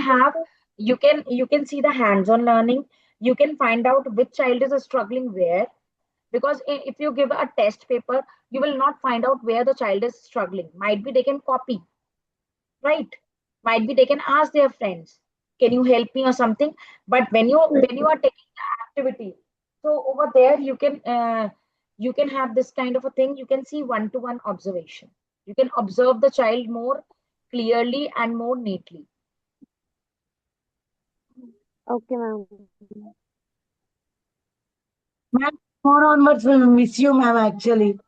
see the hands-on learning. You can find out which child is struggling where, Because if you give a test paper, you will not find out where the child is struggling. Might be they can copy, right? Might be they can ask their friends, can you help me or something? But when you are taking the activity, so over there you can have this kind of a thing. You can see one-to-one observation. You can observe the child more clearly and more neatly. Okay, ma'am. Ma'am, more onwards, we miss you, ma'am, actually.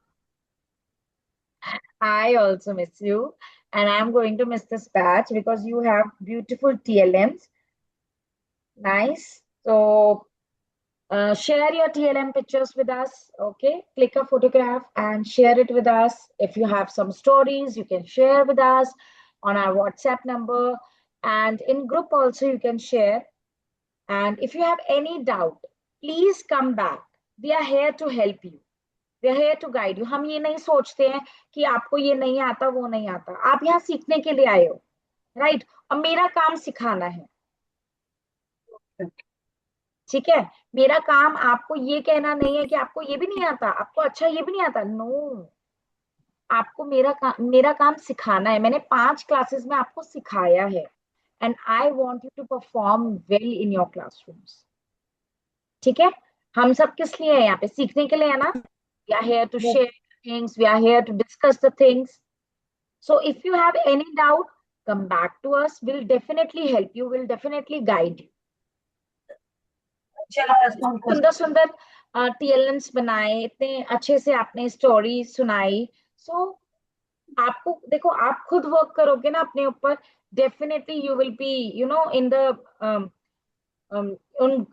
I also miss you, and I'm going to miss this batch because you have beautiful TLMs. Nice. So share your TLM pictures with us. Okay, click a photograph and share it with us. If you have some stories, you can share with us on our WhatsApp number, and in group also you can share. And if you have any doubt, please come back. We are here to help you. We are here to guide you. हम ये नहीं सोचते हैं कि आपको ये नहीं आता, वो नहीं आता. आप यहाँ सीखने के लिए आए हो, right? और मेरा काम सिखाना है. ठीक है, मेरा काम आपको ये कहना नहीं है कि आपको ये भी नहीं आता, आपको अच्छा ये भी नहीं आता. नो, आपको मेरा काम सिखाना है. मैंने 5 क्लासेस में आपको सिखाया है, and I want you to perform well in your classrooms. ठीक है, हम सब किस लिए हैं यहाँ पे? सीखने के लिए है ना. We are here to share things. We are here to discuss the things. So if you have any doubt, come back to us. We'll definitely help you. We'll definitely guide you. सुंदर सुंदर TLMs बनाए, इतने अच्छे से आपने story सुनाई. सो आपको देखो, आप खुद वर्क करोगे ना अपने ऊपर, definitely you will be in the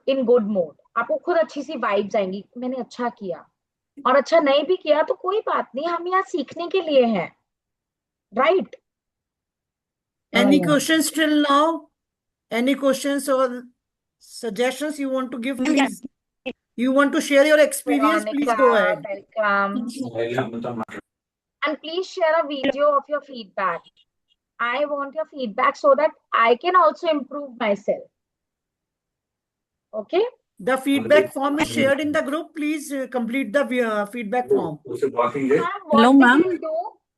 in good mode. आपको खुद अच्छी सी वाइब्स आएंगी, मैंने अच्छा किया. और अच्छा नहीं भी किया तो कोई बात नहीं, हम यहाँ सीखने के लिए हैं, right? Any questions till now? Any questions or suggestions you want to give, please? You want to share your experience, please go ahead. Welcome. And please share a video of your feedback. I want your feedback so that I can also improve myself. Okay? The feedback form is shared in the group. Please complete the feedback form. Hello, ma'am.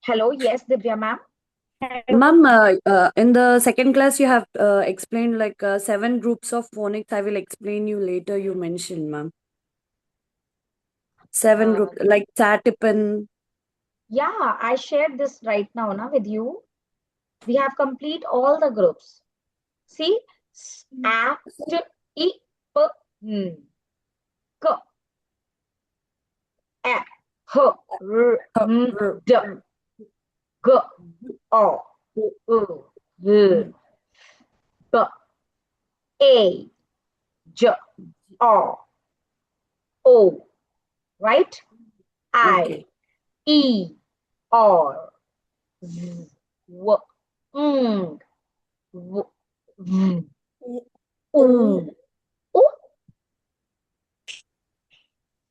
Hello, yes, Divya ma'am. Ma'am, in the second class, you have explained like 7 groups of phonics. I will explain you later. You mentioned, ma'am. 7 groups like Chatipan. Yeah, I shared this right now with you. We have complete all the groups. See, A, T, I, P, N, K, A, H, R, M, D, G, O, U, V, B, A, J, O, O, right? I, E, R, Z, W, Ng, W, V, U,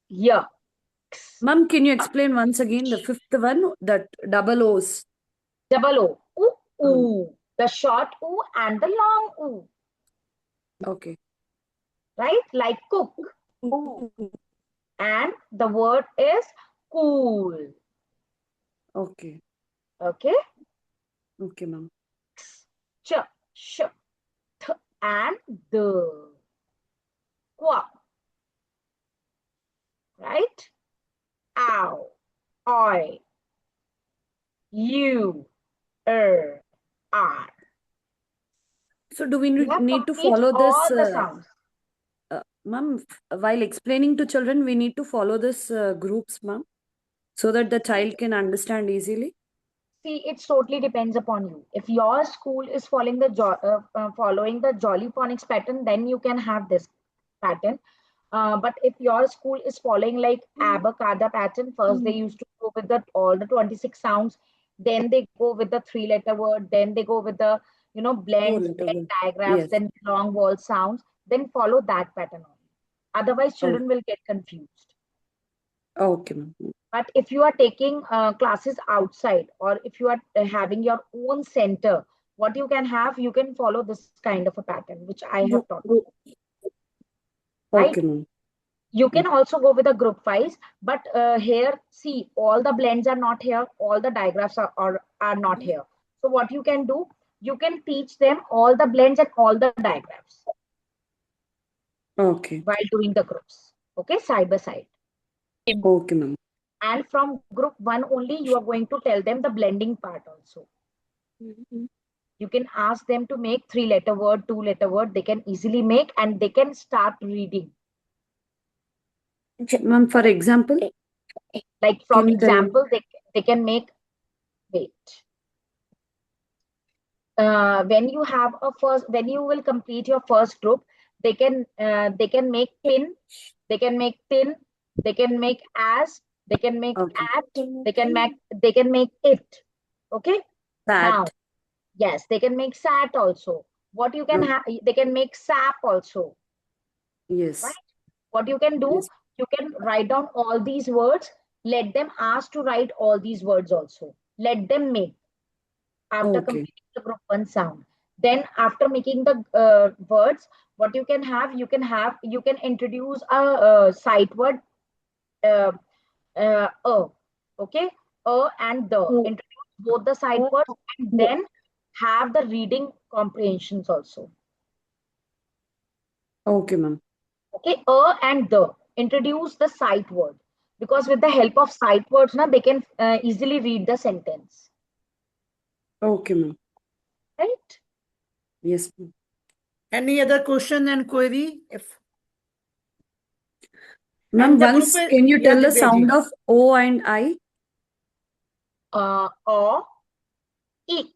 Yeah. Ma'am, can you explain once again the 5th one, that double O's? Double O. Oo, oo. The short oo and the long oo. Okay. Right? Like cook. And the word is cool. Okay. Okay? Okay, ma'am. Ch, sh, th, and the. Qua. Right? Ow, oi, you, R. So do we need to follow all this, the sounds. ma'am, while explaining to children, we need to follow this groups, ma'am, so that the child can understand easily? See, it totally depends upon you. If your school is following the Jolly Phonics pattern, then you can have this pattern. But if your school is following like Abacada pattern, first they used to go with all the 26 sounds, then they go with the 3-letter word, then they go with the blends, blend diagrams, Yes. then long wall sounds, then follow that pattern only. Otherwise, children will get confused. Okay, ma'am. But if you are taking classes outside, or if you are having your own center, what you can have, you can follow this kind of a pattern, which I have taught you. Right? Okay, ma'am. You can also go with a group wise, but here, see, all the blends are not here, all the diagrams are not here. So what you can do, you can teach them all the blends and all the diagrams Okay. while doing the groups, okay, side by side. Okay, ma'am. And from group 1 only, you are going to tell them the blending part also. You can ask them to make 3-letter word, 2-letter word. They can easily make, and they can start reading. Ma'am, for example, Like from can you tell? example, they can make, wait. When you have a first, when you will complete your first group, they can make pin, they can make tin, they can make as, they can make Okay. at, they can make it. Okay. Now, That. yes, they can make sat also. What you can Okay. have, they can make sap also. Yes. Right? What you can do, Yes. you can write down all these words. Let them ask to write all these words also. Let them make after Okay. completing the group 1 sound. Then after making the words, what you can have, you can introduce a sight word, okay, and the. Introduce both the sight words, and then have the reading comprehensions also. Okay, ma'am. Okay, and the. Introduce the sight word, because with the help of sight words, they can easily read the sentence. Okay, ma'am. Right? Yes, ma'am. Any other question and query? Ma'am, And the once group is, can you yeah, tell the Divya sound ji. of O and I? O, E.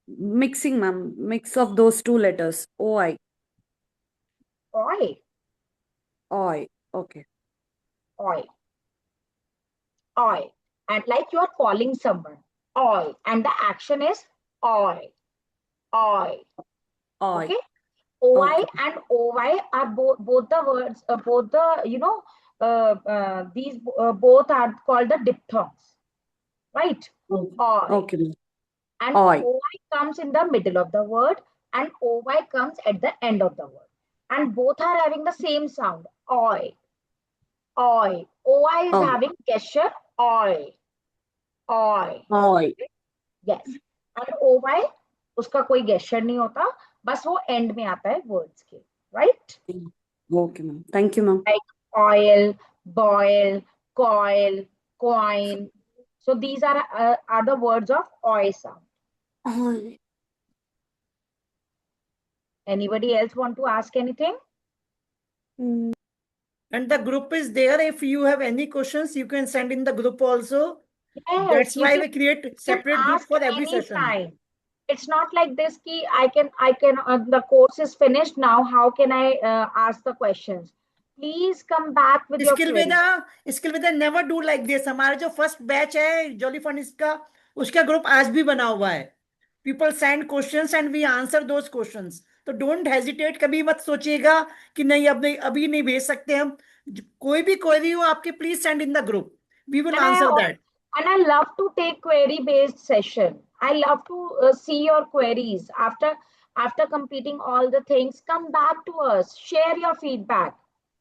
Mixing, ma'am. Mix of those two letters. O-I. Oi. Oi. Okay. Oi. Oi. And like you are calling someone. Oi. And the action is oi. Oi. Oi. Okay. OI Okay. and OY are both the words, both the, these both are called the diphthongs. Right? Okay. Oi. Okay, ma'am. And Oi. OI comes in the middle of the word, and OY comes at the end of the word. And both are having the same sound. Oi. Oi. OI is Oi. having gesture. Oi. Oi. Oi. Yes. And OY, उसका कोई gesture नहीं होता, बस वो end में आता है words के. Right? Okay, ma'am. Thank you, ma'am. Like oil, boil, coil, coin. So these are the words of oi sound. Oi. Anybody else want to ask anything? And the group is there. If you have any questions, you can send in the group also. Yes, That's you why can, we create separate group ask for every session. anytime. It's not like this ki I can the course is finished now, how can I ask the questions? Please come back with your queries. Skill Veda never do like this. हमारा जो first batch है Jolly Phonics का, उसका group आज भी बना हुआ है. People send questions and we answer those questions. तो don't hesitate, कभी मत सोचिएगा कि नहीं अभी नहीं भेज सकते हम. कोई भी query हो आपके, please send in the group. We will answer that. And I love to take query based session. I love to see your queries after completing all the things. Come back to us, share your feedback.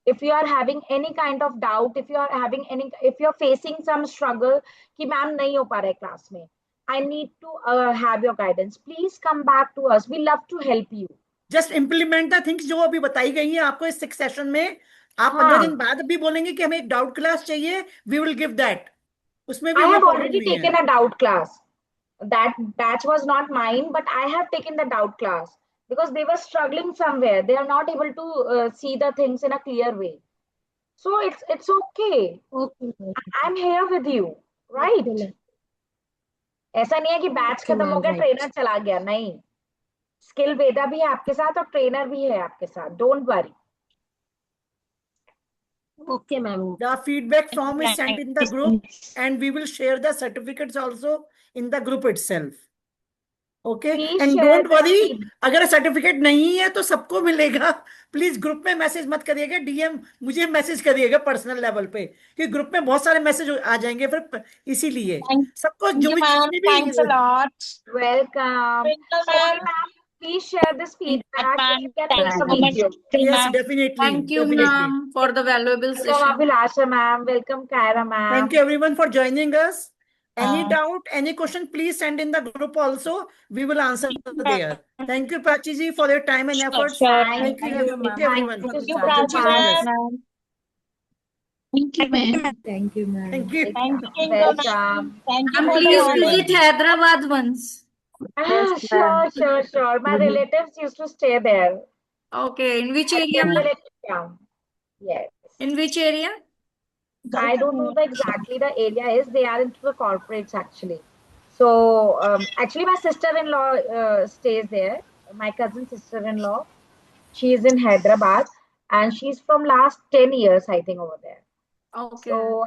If you are having any kind of doubt, if you're facing some struggle कि ma'am नहीं हो पा रहा है class में, I need to have your guidance. Please come back to us. We love to help you. Just implement the things जो अभी बताई गई हैं आपको इस 6 सेशन में. आप 15 दिन बाद भी बोलेंगे कि हमें एक डाउट क्लास चाहिए, we will give that. उसमें भी I हमें have प्रॉब्लम already नहीं taken है. a doubt class. That batch was not mine, but I have taken the doubt class because they were struggling somewhere. They are not able to see the things in a clear way. So it's okay. Okay. I'm here with you, right? Okay. ऐसा नहीं है कि batch Okay, खत्म हो ma'am, गया right. Trainer चला गया, नहीं. स्किल वेदा भी है आपके साथ और ट्रेनर भी है आपके साथ. Don't worry. Okay, ma'am. The feedback form is sent in the group and we will share the certificates also in the group itself. Okay? Please And share don't the worry, feedback. अगर certificate नहीं है तो सबको मिलेगा. Please group में message मत करिएगा, DM मुझे मैसेज करिएगा पर्सनल लेवल पे, कि ग्रुप में बहुत सारे मैसेज आ जाएंगे फिर, इसीलिए सबको जो भी जितने भी. Welcome. Twinkle Sorry, ma'am. ma'am. please share this feedback. ma'am. You can Thank make you a so much. video. Yes, Ma'am. definitely. Thank you, Definitely. ma'am, for the valuable Welcome, session. Abhilasha ma'am. Welcome, Kyra ma'am. Thank you everyone for joining us. Any Uh, doubt, any question, please send in the group also. We will answer there. Thank you, Prachi ji, for your time and efforts. Sure. Thank Thank you. you, ma'am. everyone Thank for you the so for time. much. joining us. Ma'am. Thank you, ma'am. Thank you, ma'am. Thank you. Thank you, ma'am. Welcome. Thank you Ma'am, for the please honor. visit Hyderabad once. Ah, sure. My relatives used to stay there. Okay, in which I area, ma'am? definitely come. Yes. In which area? I don't know exactly the area is. They are into the corporates actually. So actually, my sister-in-law stays there. My cousin sister-in-law. She is in Hyderabad, and she's from last 10 years, I think, over there. Okay. So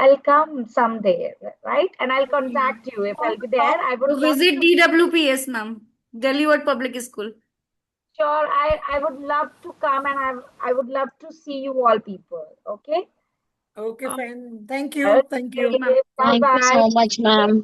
I'll come someday, right? And I'll contact you if I'll be there. I would So love visit to. DWPS, ma'am. Delhi World Public School. Sure, I would love to come, and I would love to see you all people. Okay. Okay, fine. Thank you. Thank you. Okay. Bye Thank you bye. so much, ma'am.